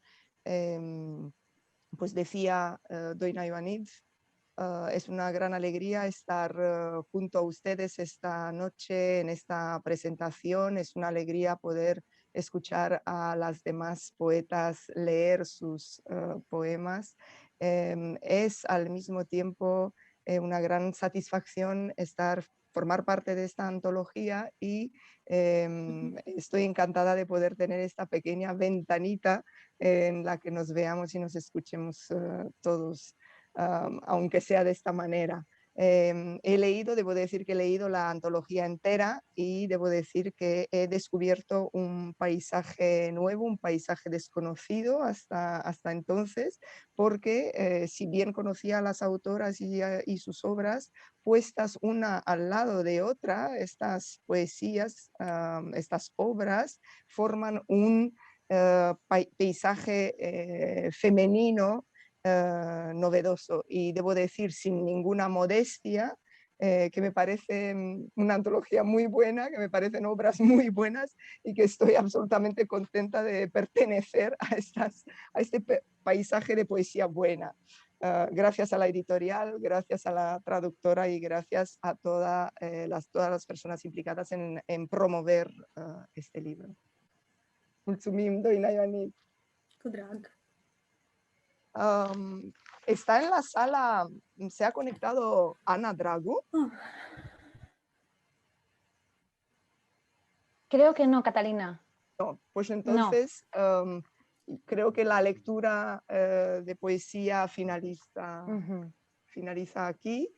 pues decía Doina Ioanit, es una gran alegría estar junto a ustedes esta noche en esta presentación, es una alegría poder escuchar a las demás poetas leer sus poemas. Es al mismo tiempo una gran satisfacción formar parte de esta antología y estoy encantada de poder tener esta pequeña ventanita en la que nos veamos y nos escuchemos todos. Aunque sea de esta manera. Debo decir que he leído la antología entera y debo decir que he descubierto un paisaje nuevo, un paisaje desconocido hasta entonces, porque si bien conocía a las autoras y sus obras, puestas una al lado de otra, estas poesías, estas obras forman un paisaje femenino novedoso, y debo decir sin ninguna modestia que me parece una antología muy buena, que me parecen obras muy buenas y que estoy absolutamente contenta de pertenecer a este paisaje de poesía buena. Gracias a la editorial, gracias a la traductora y gracias a todas las personas implicadas en promover este libro. Mulțumim, Doina Ioanit. Cu drag. Está en la sala, se ha conectado Ana Dragu. Creo que no, Catalina. No, pues entonces no. Creo que la lectura de poesía finaliza aquí.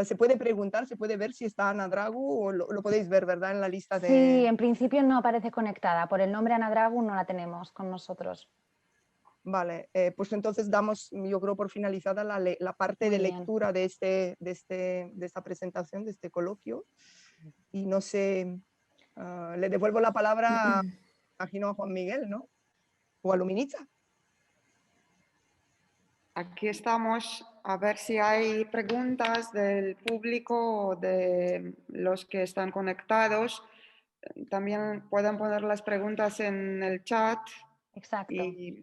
Se puede preguntar, se puede ver si está Ana Dragu o lo podéis ver, ¿verdad? En la lista de... Sí, en principio no aparece conectada. Por el nombre Ana Dragu no la tenemos con nosotros. Vale, pues entonces damos, yo creo, por finalizada la parte de lectura de esta presentación, de este coloquio. Y no sé, le devuelvo la palabra, imagino, a Juan Miguel, ¿no? O a Luminitza. Aquí estamos a ver si hay preguntas del público o de los que están conectados. También pueden poner las preguntas en el chat. Exacto. Y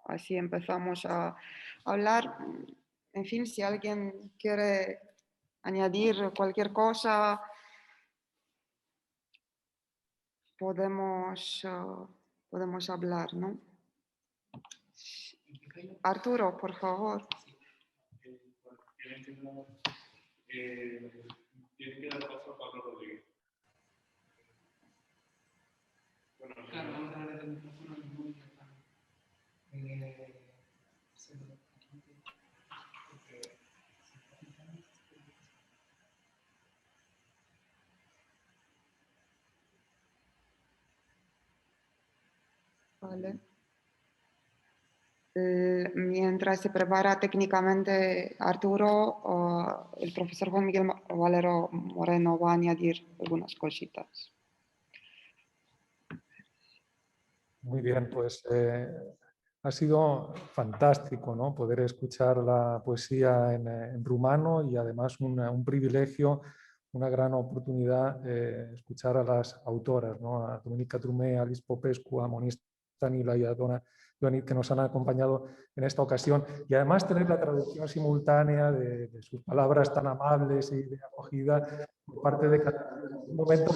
así empezamos a hablar. En fin, si alguien quiere añadir cualquier cosa, podemos hablar, ¿no? Arturo, por favor. Tiene que dar paso a Pablo Rodríguez. Claro, vamos a darle el micrófono al mismo micrófono. Vale. Mientras se prepara técnicamente Arturo, el profesor Juan Miguel Valero Moreno va a añadir algunas cositas. Muy bien, pues ha sido fantástico, ¿no? Poder escuchar la poesía en rumano y además un privilegio, una gran oportunidad escuchar a las autoras, ¿no? A Dominica Trumé, a Alice Popescu, a Moniz Stanila y a Dona Ionit, que nos han acompañado en esta ocasión, y además tener la traducción simultánea de sus palabras tan amables y de acogida por parte de cada momento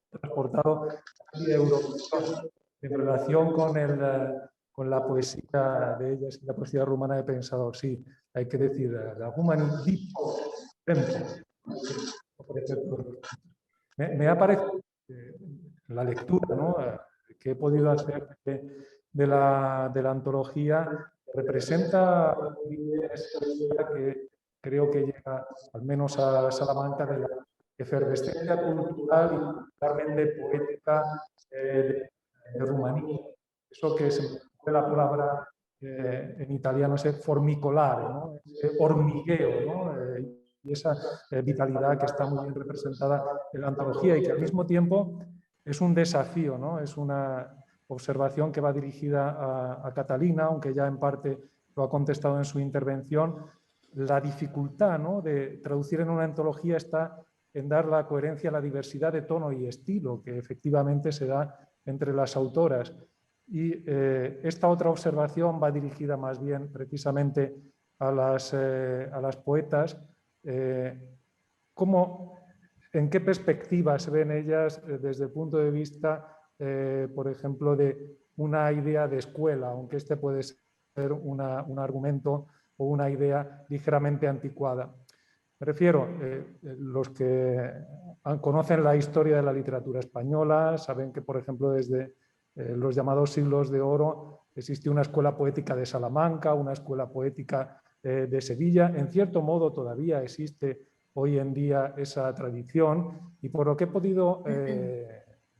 transportado a la Eurovisión. En relación con la poesía de ellas y la poesía rumana, he pensado, sí, hay que decir, la humanidad me ha parecido la lectura, ¿no? Que he podido hacer de la antología representa una que creo que llega al menos a Salamanca de la efervescencia cultural y particularmente poética de Rumanía. Eso que se me ocurre la palabra en italiano es formicolare, ¿no? Ese hormigueo, ¿no? Y esa vitalidad que está muy bien representada en la antología y que al mismo tiempo es un desafío, ¿no? Es una observación que va dirigida a Catalina, aunque ya en parte lo ha contestado en su intervención. La dificultad, ¿no?, de traducir en una antología está en dar la coherencia a la diversidad de tono y estilo que efectivamente se da entre las autoras. Y esta otra observación va dirigida más bien precisamente a las poetas. ¿En qué perspectiva se ven ellas desde el punto de vista, por ejemplo, de una idea de escuela, aunque este puede ser un argumento o una idea ligeramente anticuada? Me refiero, los que conocen la historia de la literatura española saben que, por ejemplo, desde los llamados siglos de oro existe una escuela poética de Salamanca, una escuela poética de Sevilla. En cierto modo todavía existe hoy en día esa tradición, y por lo que he podido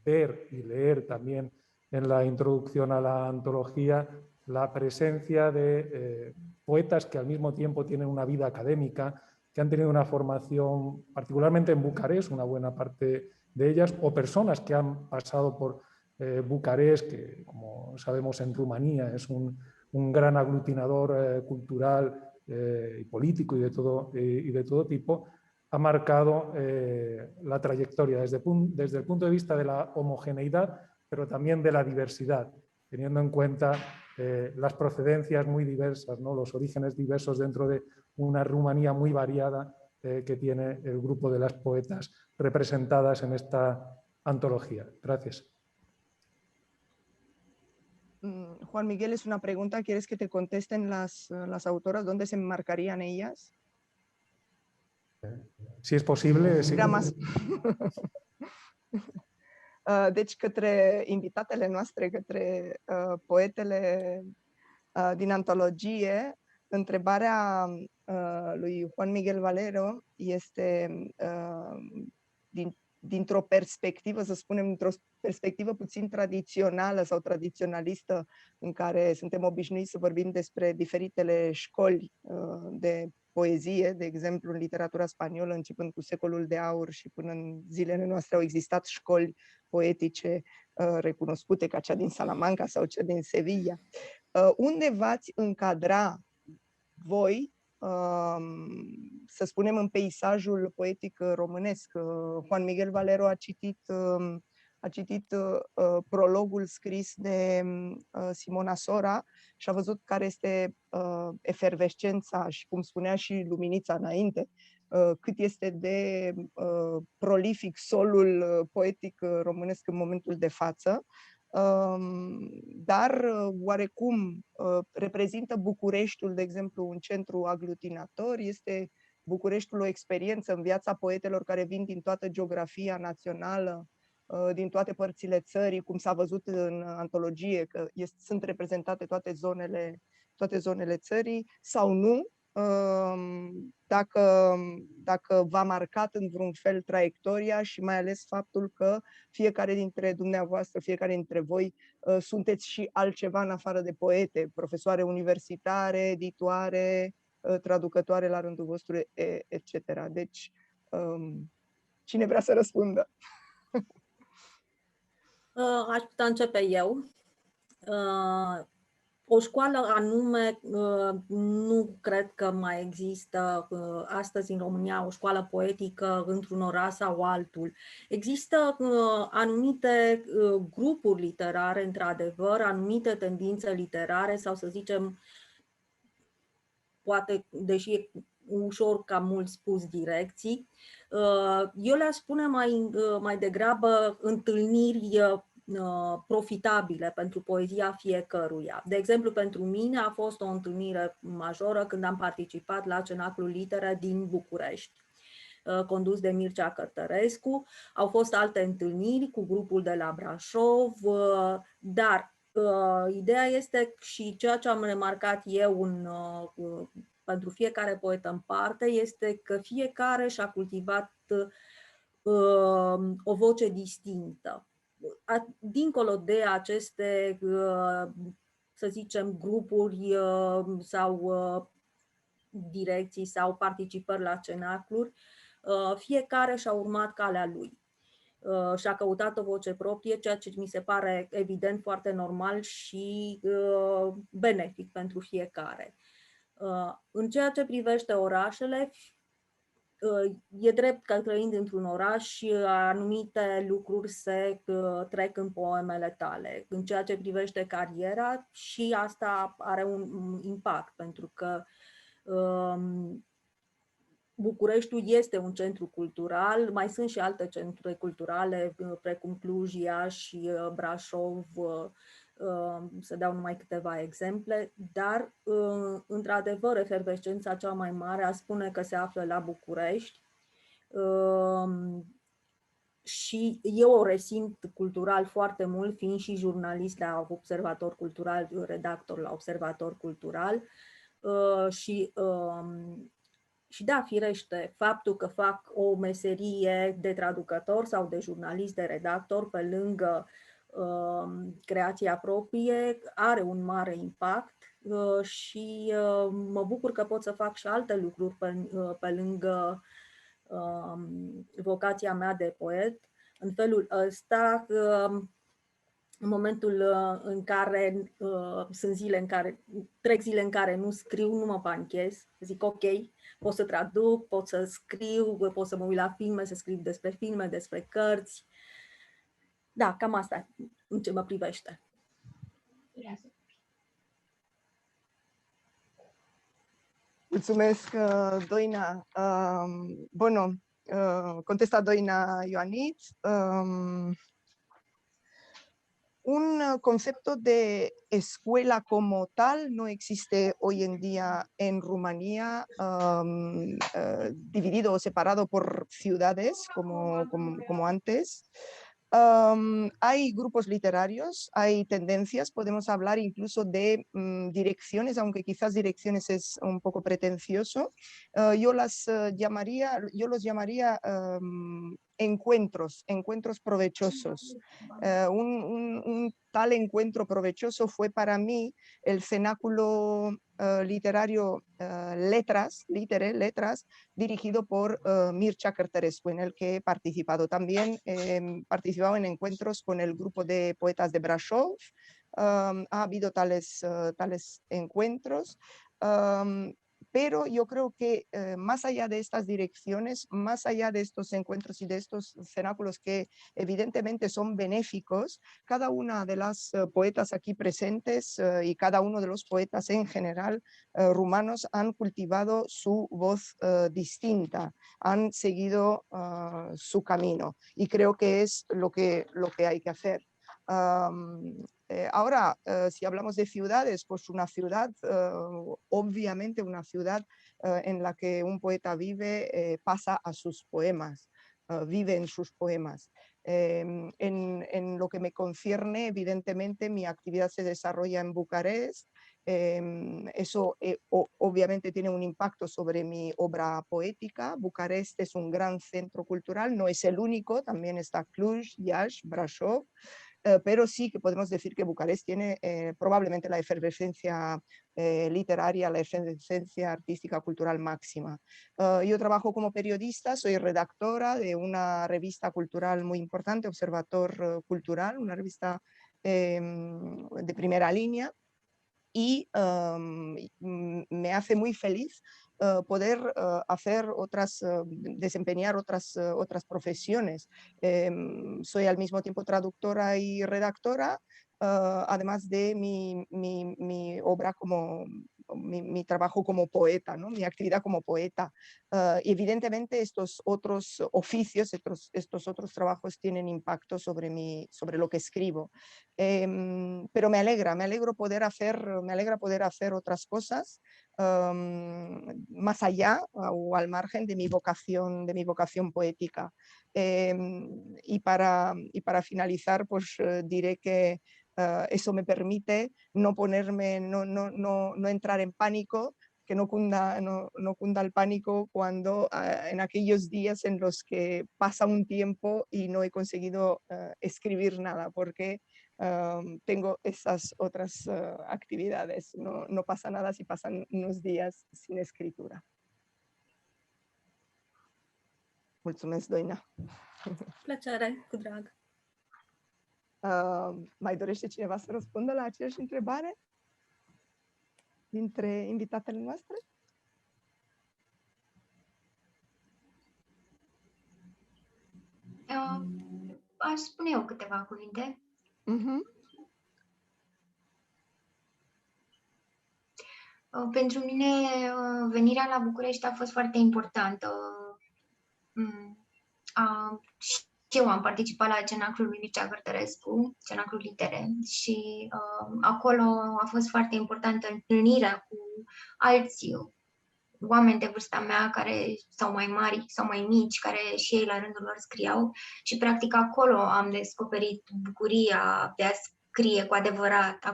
ver y leer también en la introducción a la antología, la presencia de poetas que al mismo tiempo tienen una vida académica, que han tenido una formación particularmente en Bucarest, una buena parte de ellas, o personas que han pasado por Bucarest, que como sabemos en Rumanía es un gran aglutinador cultural y político y de todo tipo, ha marcado la trayectoria desde el punto de vista de la homogeneidad, pero también de la diversidad, teniendo en cuenta las procedencias muy diversas, ¿no?, los orígenes diversos dentro de una Rumanía muy variada que tiene el grupo de las poetas representadas en esta antología. Gracias. Juan Miguel, es una pregunta. ¿Quieres que te contesten las autoras? ¿Dónde se enmarcarían ellas? Si es posible, sí. Deci, către invitatele noastre, către poetele din antologie, întrebarea lui Juan Miguel Valero este dintr-o perspectivă, să spunem, într-o perspectivă puțin tradițională sau tradiționalistă, în care suntem obișnuiți să vorbim despre diferitele școli de poezie. De exemplu, în literatura spaniolă, începând cu secolul de aur și până în zilele noastre, au existat școli poetice recunoscute, ca cea din Salamanca sau cea din Sevilla. Unde v-ați încadra voi, să spunem, în peisajul poetic românesc? Juan Miguel Valero a citit prologul scris de Simona Sora și a văzut care este efervescența și, cum spunea și Luminița înainte, cât este de prolific solul poetic românesc în momentul de față, dar oarecum reprezintă Bucureștiul, de exemplu, un centru aglutinator, este Bucureștiul o experiență în viața poetelor care vin din toată geografia națională, din toate părțile țării, cum s-a văzut în antologie, că sunt reprezentate toate zonele țării, sau nu, dacă v-a marcat în vreun fel traiectoria și mai ales faptul că fiecare dintre dumneavoastră, fiecare dintre voi sunteți și altceva în afară de poete, profesoare universitare, editoare, traducătoare la rândul vostru, etc. Deci, cine vrea să răspundă? Aș putea începe eu. O școală anume, nu cred că mai există astăzi în România o școală poetică într-un oraș sau altul. Există anumite grupuri literare, într-adevăr, anumite tendințe literare sau, să zicem, poate, deși e ușor ca mult spus, direcții. Eu le-aș spune mai degrabă întâlniri profitabile pentru poezia fiecăruia. De exemplu, pentru mine a fost o întâlnire majoră când am participat la Cenaclul Litere din București, condus de Mircea Cărtărescu. Au fost alte întâlniri cu grupul de la Brașov, dar ideea este, și ceea ce am remarcat eu pentru fiecare poet în parte, este că fiecare și-a cultivat o voce distinctă. Dincolo de aceste, să zicem, grupuri sau direcții sau participări la cenacluri, fiecare și-a urmat calea lui. Și-a căutat o voce proprie, ceea ce mi se pare evident foarte normal și benefic pentru fiecare. În ceea ce privește orașele, e drept că trăind într-un oraș, anumite lucruri se trec în poemele tale. În ceea ce privește cariera, și asta are un impact, pentru că Bucureștiul este un centru cultural, mai sunt și alte centre culturale, precum Cluj, Iași, Brașov, să dau numai câteva exemple, dar, într-adevăr, efervescența cea mai mare a spune că se află la București și eu o resimt cultural foarte mult, fiind și jurnalist la Observator Cultural, redactor la Observator Cultural și da, firește, faptul că fac o meserie de traducător sau de jurnalist, de redactor, pe lângă creația proprie, are un mare impact și mă bucur că pot să fac și alte lucruri pe lângă vocația mea de poet. În felul ăsta, în momentul în care sunt zile în care trec zile în care nu scriu, nu mă panichez, zic ok, pot să traduc, pot să scriu, pot să mă uit la filme, să scriu despre filme, despre cărți. Da, cam asta în ce mă privește. Mulțumesc, Doina. Bueno, contesta Doina Ioanit. Un concepto de escuela como tal no existe hoy en día en Rumanía, dividido o separado por ciudades como antes. Hay grupos literarios, hay tendencias, podemos hablar incluso de direcciones, aunque quizás direcciones es un poco pretencioso. Yo los llamaría encuentros provechosos. Un tal encuentro provechoso fue para mí el cenáculo literario Letras, dirigido por Mircea Cărtărescu, en el que he participado. También he participado en encuentros con el grupo de poetas de Brașov. Ha habido tales encuentros. pero yo creo que más allá de estas direcciones, más allá de estos encuentros y de estos cenáculos que evidentemente son benéficos, cada una de las poetas aquí presentes y cada uno de los poetas en general rumanos han cultivado su voz distinta, han seguido su camino y creo que es lo que hay que hacer. Ahora, si hablamos de ciudades, pues una ciudad, obviamente una ciudad en la que un poeta vive, pasa a sus poemas, vive en sus poemas. En lo que me concierne, evidentemente, mi actividad se desarrolla en Bucarest. Eso obviamente tiene un impacto sobre mi obra poética. Bucarest es un gran centro cultural, no es el único, también está Cluj, Iași, Brașov. Pero sí que podemos decir que Bucarest tiene probablemente la efervescencia literaria, la efervescencia artística cultural máxima. Yo trabajo como periodista, soy redactora de una revista cultural muy importante, Observator Cultural, una revista de primera línea, y me hace muy feliz poder hacer desempeñar otras profesiones. Soy al mismo tiempo traductora y redactora, además de mi obra mi trabajo como poeta, ¿no? Mi actividad como poeta. Y evidentemente estos otros oficios, estos otros trabajos tienen impacto sobre lo que escribo. Pero me alegra poder hacer otras cosas más allá o al margen de mi vocación poética. Y para finalizar, pues diré que eso me permite no entrar en pánico, que no cunda el pánico cuando en aquellos días en los que pasa un tiempo y no he conseguido escribir nada, porque tengo esas otras actividades. No pasa nada si pasan unos días sin escritura. Mulțumesc, Doina. Plăcere, cu drag. Mai dorește cineva să răspundă la aceeași întrebare dintre invitatele noastre? Aș spune eu câteva cuvinte. Pentru mine, venirea la București a fost foarte importantă. Și eu am participat la cenaclul lui Mircea Cărtărescu, cenaclul litere, și acolo a fost foarte importantă întâlnirea cu alți oameni de vârsta mea, care sau mai mari sau mai mici, care și ei la rândul lor scriau, și practic acolo am descoperit bucuria de a scrie cu adevărat.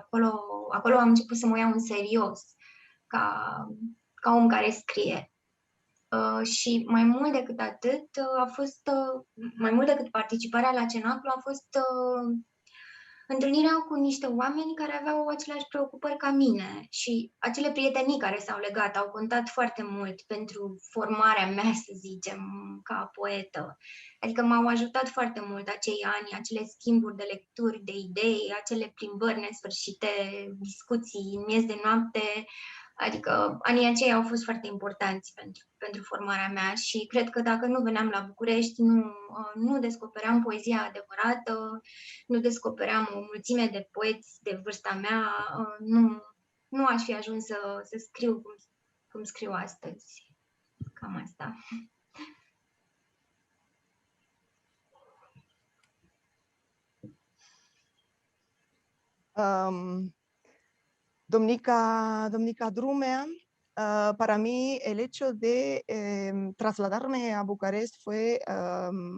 Acolo am început să mă iau în serios ca om care scrie. Și mai mult decât atât, mai mult decât participarea la cenaclu, a fost întâlnirea cu niște oameni care aveau aceleași preocupări ca mine, și acele prietenii care s-au legat au contat foarte mult pentru formarea mea, să zicem, ca poetă. Adică m-au ajutat foarte mult acei ani, acele schimburi de lecturi, de idei, acele plimbări nesfârșite, discuții în miez de noapte. Adică anii aceia au fost foarte importanți pentru formarea mea și cred că dacă nu veneam la București, nu descopeream poezia adevărată, nu descopeream o mulțime de poeți de vârsta mea, nu aș fi ajuns să scriu cum scriu astăzi. Cam asta. Domnica Drumea, para mí el hecho de trasladarme a Bucarest fue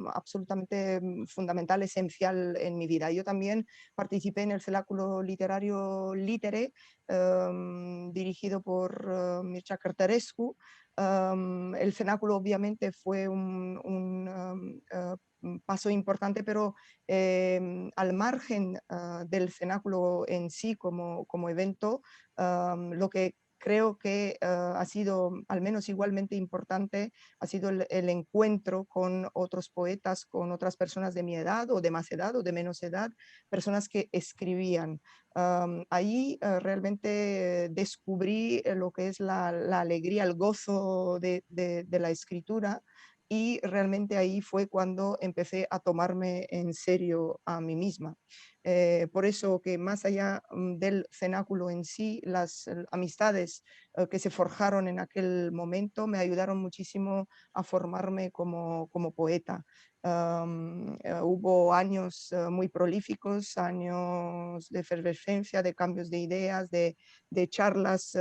absolutamente fundamental, esencial en mi vida. Yo también participé en el cenáculo literario Litere, dirigido por Mircea Cărtărescu. El cenáculo obviamente fue un paso importante, pero al margen del cenáculo en sí como evento, lo que creo que ha sido al menos igualmente importante, ha sido el encuentro con otros poetas, con otras personas de mi edad o de más edad o de menos edad, personas que escribían. Ahí realmente descubrí lo que es la alegría, el gozo de la escritura, y realmente ahí fue cuando empecé a tomarme en serio a mí misma. Por eso que más allá del cenáculo en sí, las amistades que se forjaron en aquel momento me ayudaron muchísimo a formarme como poeta. Hubo años muy prolíficos, años de efervescencia, de cambios de ideas, de charlas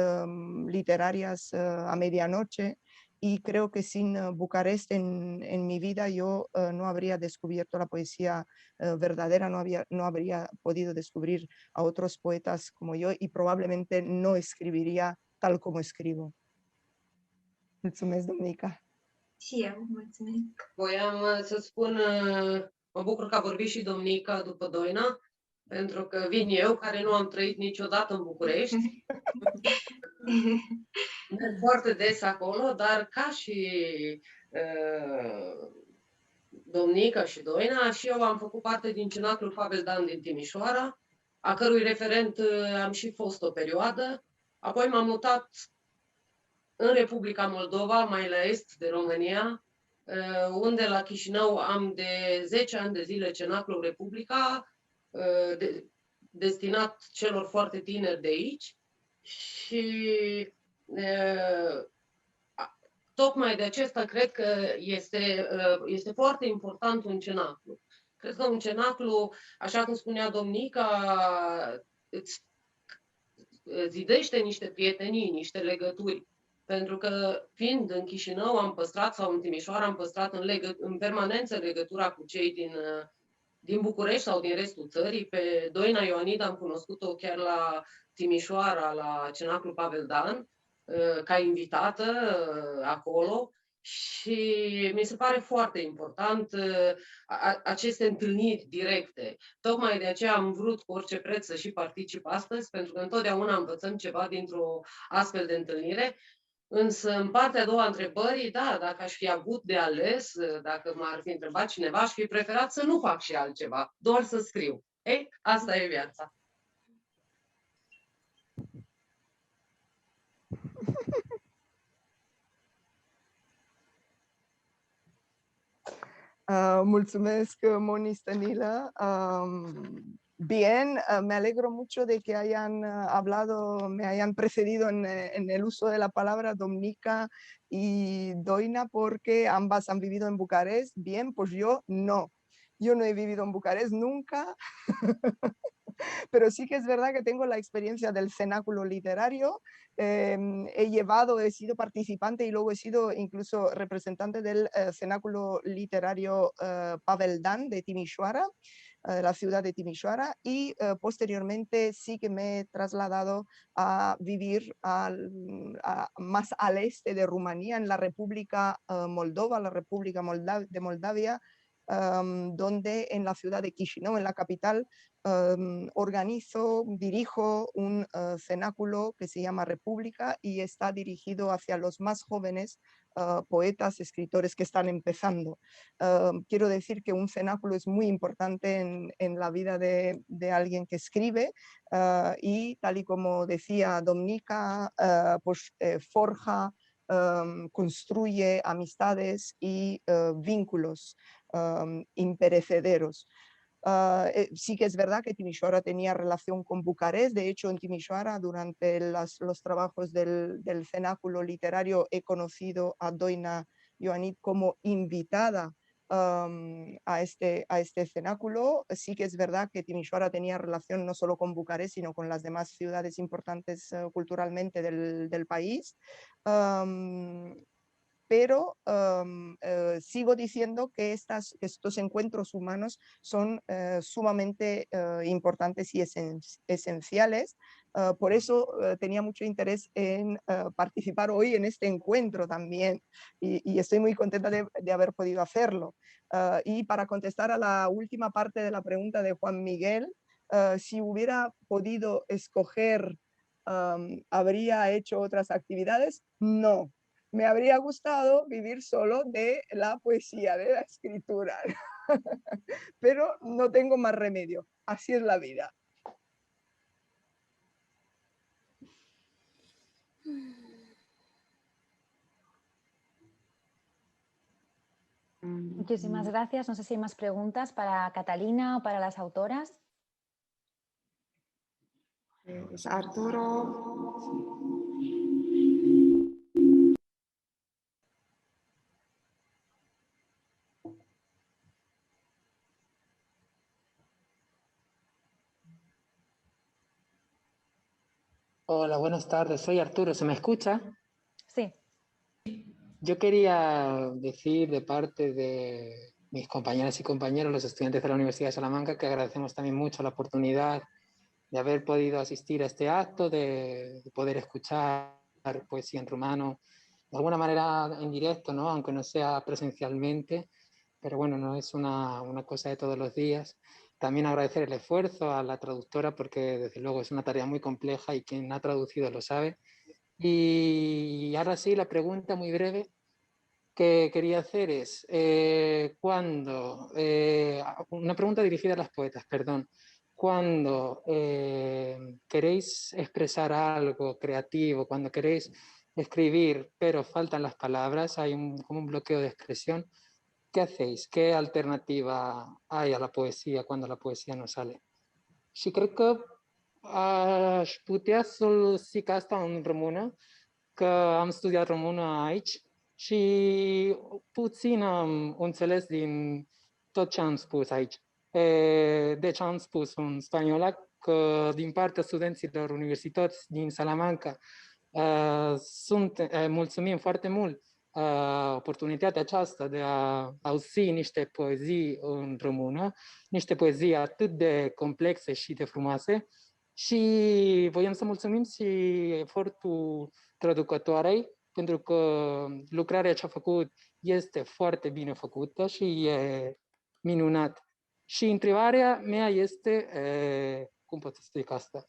literarias a medianoche, y creo que sin Bucarest en mi vida yo no habría descubierto la poesía verdadera, no habría podido descubrir a otros poetas como yo, y probablemente no escribiría tal como escribo. Mulțumesc, Dominica. Și eu, mulțumesc. Voiam să spun, mă bucur că a vorbit și Domnica după Doina, pentru că vin eu, care nu am trăit niciodată în București. Merg foarte des acolo, dar ca și Domnica și Doina, și eu am făcut parte din Cenaclul Pavel Dan din Timișoara, a cărui referent am și fost o perioadă. Apoi m-am mutat în Republica Moldova, mai la est de România, unde la Chișinău am de 10 ani de zile Cenaclul Republica, destinat celor foarte tineri de aici. Și tocmai de acesta cred că este foarte important un cenaclu. Cred că un cenaclu, așa cum spunea Domnica, îți zidește niște prietenii, niște legături. Pentru că fiind în Chișinău am păstrat, sau în Timișoara am păstrat în permanență legătura cu cei din București sau din restul țării. Pe Doina Ioanida am cunoscut-o chiar la Timișoara, la Cenaclul Pavel Dan, ca invitată acolo, și mi se pare foarte important aceste întâlniri directe. Tocmai de aceea am vrut cu orice preț să și particip astăzi, pentru că întotdeauna învățăm ceva dintr-o astfel de întâlnire. Însă în partea a doua a întrebării, da, dacă aș fi avut de ales, dacă m-ar fi întrebat cineva, aș fi preferat să nu fac și altceva, doar să scriu. Ei, asta e viața. Mulțumesc, Moni Stănilă. Bien, me alegro mucho de que me hayan precedido en el uso de la palabra Domnica y Doina, porque ambas han vivido en Bucarest. Bien, pues yo no. Yo no he vivido en Bucarest nunca. Pero sí que es verdad que tengo la experiencia del cenáculo literario. He sido participante y luego he sido incluso representante del cenáculo literario Pavel Dan de Timișoara, de la ciudad de Timișoara, y posteriormente sí que me he trasladado a vivir más al este de Rumanía, en la República Moldova, la República de Moldavia, donde en la ciudad de Chișinău, en la capital, dirijo un cenáculo que se llama República y está dirigido hacia los más jóvenes poetas, escritores que están empezando. Quiero decir que un cenáculo es muy importante en la vida de alguien que escribe, y tal y como decía Domnica, pues forja, construye amistades y vínculos imperecederos. Sí que es verdad que Timișoara tenía relación con Bucarest. De hecho, en Timișoara, durante los trabajos del cenáculo literario, he conocido a Doina Ioanid como invitada a este cenáculo. Sí que es verdad que Timișoara tenía relación no solo con Bucarest, sino con las demás ciudades importantes culturalmente del país. Pero sigo diciendo que estos encuentros humanos son sumamente importantes y esenciales. Por eso tenía mucho interés en participar hoy en este encuentro también, y estoy muy contenta de haber podido hacerlo. Y para contestar a la última parte de la pregunta de Juan Miguel, si hubiera podido escoger ¿habría hecho otras actividades? No. Me habría gustado vivir solo de la poesía, de la escritura, pero no tengo más remedio. Así es la vida. Muchísimas gracias. No sé si hay más preguntas para Catalina o para las autoras. Arturo. Hola, buenas tardes. Soy Arturo. ¿Se me escucha? Sí. Yo quería decir de parte de mis compañeras y compañeros, los estudiantes de la Universidad de Salamanca, que agradecemos también mucho la oportunidad de haber podido asistir a este acto, de poder escuchar poesía en rumano, de alguna manera en directo, ¿no? Aunque no sea presencialmente, pero bueno, no es una cosa de todos los días. También agradecer el esfuerzo a la traductora, porque desde luego es una tarea muy compleja y quien ha traducido lo sabe. Y ahora sí, la pregunta muy breve que quería hacer es, una pregunta dirigida a las poetas, perdón. Cuando queréis expresar algo creativo, cuando queréis escribir, pero faltan las palabras, hay como un bloqueo de expresión, ¿qué hacéis? ¿Qué alternativa hay a la poesía cuando la poesía no sale? Și cred că aș putea să-l zic asta în română, că am studiat română aici și puțin am înțeles din tot ce am spus aici. Deci am spus în spaniolă că din partea studenților universități din Salamanca mulțumim foarte mult oportunitatea aceasta de a auzi niște poezii în română, niște poezii atât de complexe și de frumoase, și voiam să mulțumim și efortul traducătoarei, pentru că lucrarea ce a făcut este foarte bine făcută și e minunat. Și întrebarea mea este, cum pot să explic asta,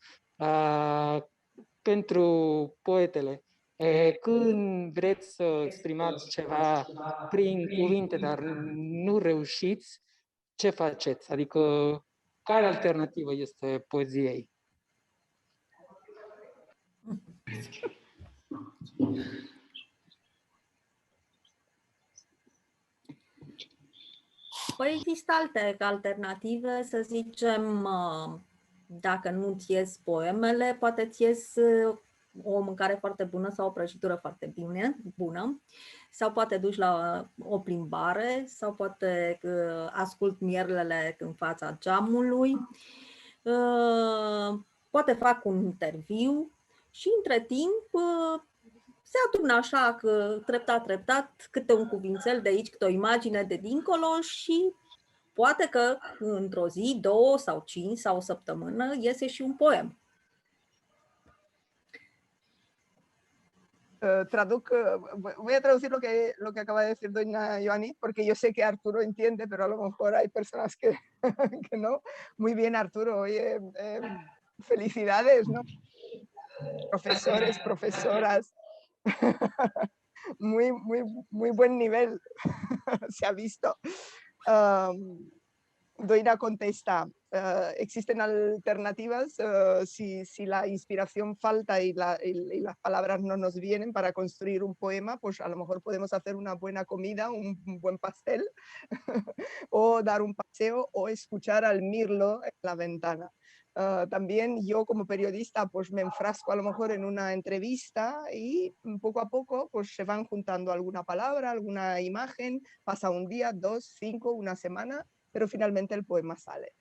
pentru poetele, când vreți să exprimați ceva prin cuvinte, dar nu reușiți, ce faceți? Adică, care alternativă este poeziei? Păi există alte alternative, să zicem, dacă nu-ți ies poemele, poate ți ies o mâncare foarte bună sau o prăjitură foarte bună, sau poate duci la o plimbare, sau poate ascult mierlele în fața geamului, poate fac un interviu și între timp se adună așa că treptat câte un cuvințel de aici, câte o imagine de dincolo și poate că într-o zi, 2 sau 5 sau o săptămână iese și un poem. Voy a traducir lo que acaba de decir doña Ioani, porque yo sé que Arturo entiende, pero a lo mejor hay personas que no. Muy bien, Arturo, oye, felicidades, ¿no? Profesores, profesoras, muy buen nivel, se ha visto. Doina contesta, existen alternativas si la inspiración falta y las palabras no nos vienen para construir un poema, pues a lo mejor podemos hacer una buena comida, un buen pastel, o dar un paseo o escuchar al mirlo en la ventana. También yo como periodista pues me enfrasco a lo mejor en una entrevista y poco a poco pues se van juntando alguna palabra, alguna imagen, pasa un día, 2, 5, una semana, pero finalmente el poema sale.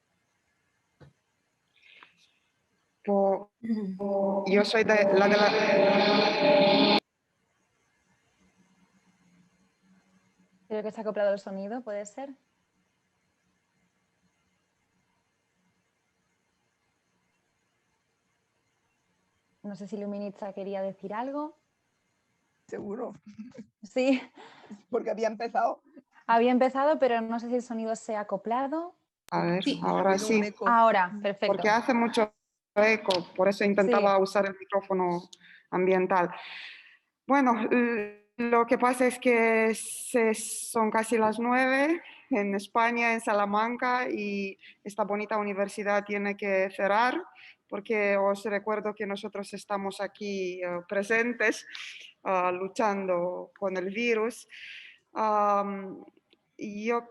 Yo soy de la... Creo que se ha acoplado el sonido, ¿puede ser? No sé si Luminitza quería decir algo. Seguro. Sí. Porque había empezado. Había empezado, pero no sé si el sonido se ha acoplado. A ver, Sí. ahora sí. Ahora, perfecto. Porque hace mucho eco, por eso intentaba usar el micrófono ambiental. Bueno, lo que pasa es que son casi las 9 en España, en Salamanca, y esta bonita universidad tiene que cerrar, porque os recuerdo que nosotros estamos aquí presentes, luchando con el virus. Yo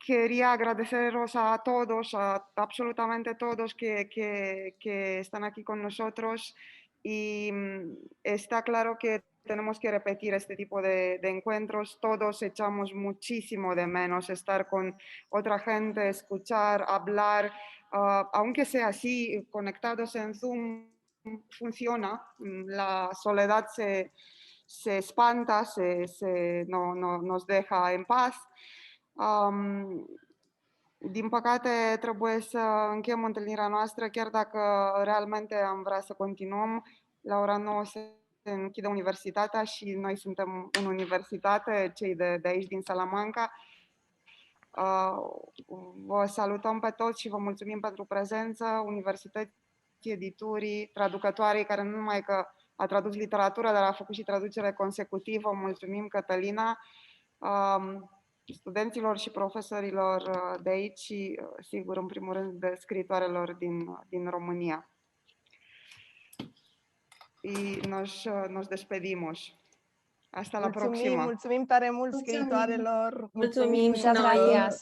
quería agradeceros a todos, a absolutamente todos que están aquí con nosotros, y está claro que tenemos que repetir este tipo de encuentros. Todos echamos muchísimo de menos estar con otra gente, escuchar, hablar, aunque sea así, conectados en Zoom, funciona. La soledad se espanta, no nos deja în paz. Din păcate, trebuie să încheiem întâlnirea noastră, chiar dacă realmente am vrea să continuăm. La ora 9 se închide universitatea și noi suntem în universitate, cei de aici din Salamanca. Vă salutăm pe toți și vă mulțumim pentru prezență, Universității Editurii, traducătoarei care nu numai că a tradus literatură, dar a făcut și traducere consecutivă. Mulțumim, Cătălina, studenților și profesorilor de aici și, sigur, în primul rând, de scriitoarelor din România. Y nos despedimos. Hasta la próxima. Mulțumim tare mult scriitoarelor. Muchas gracias.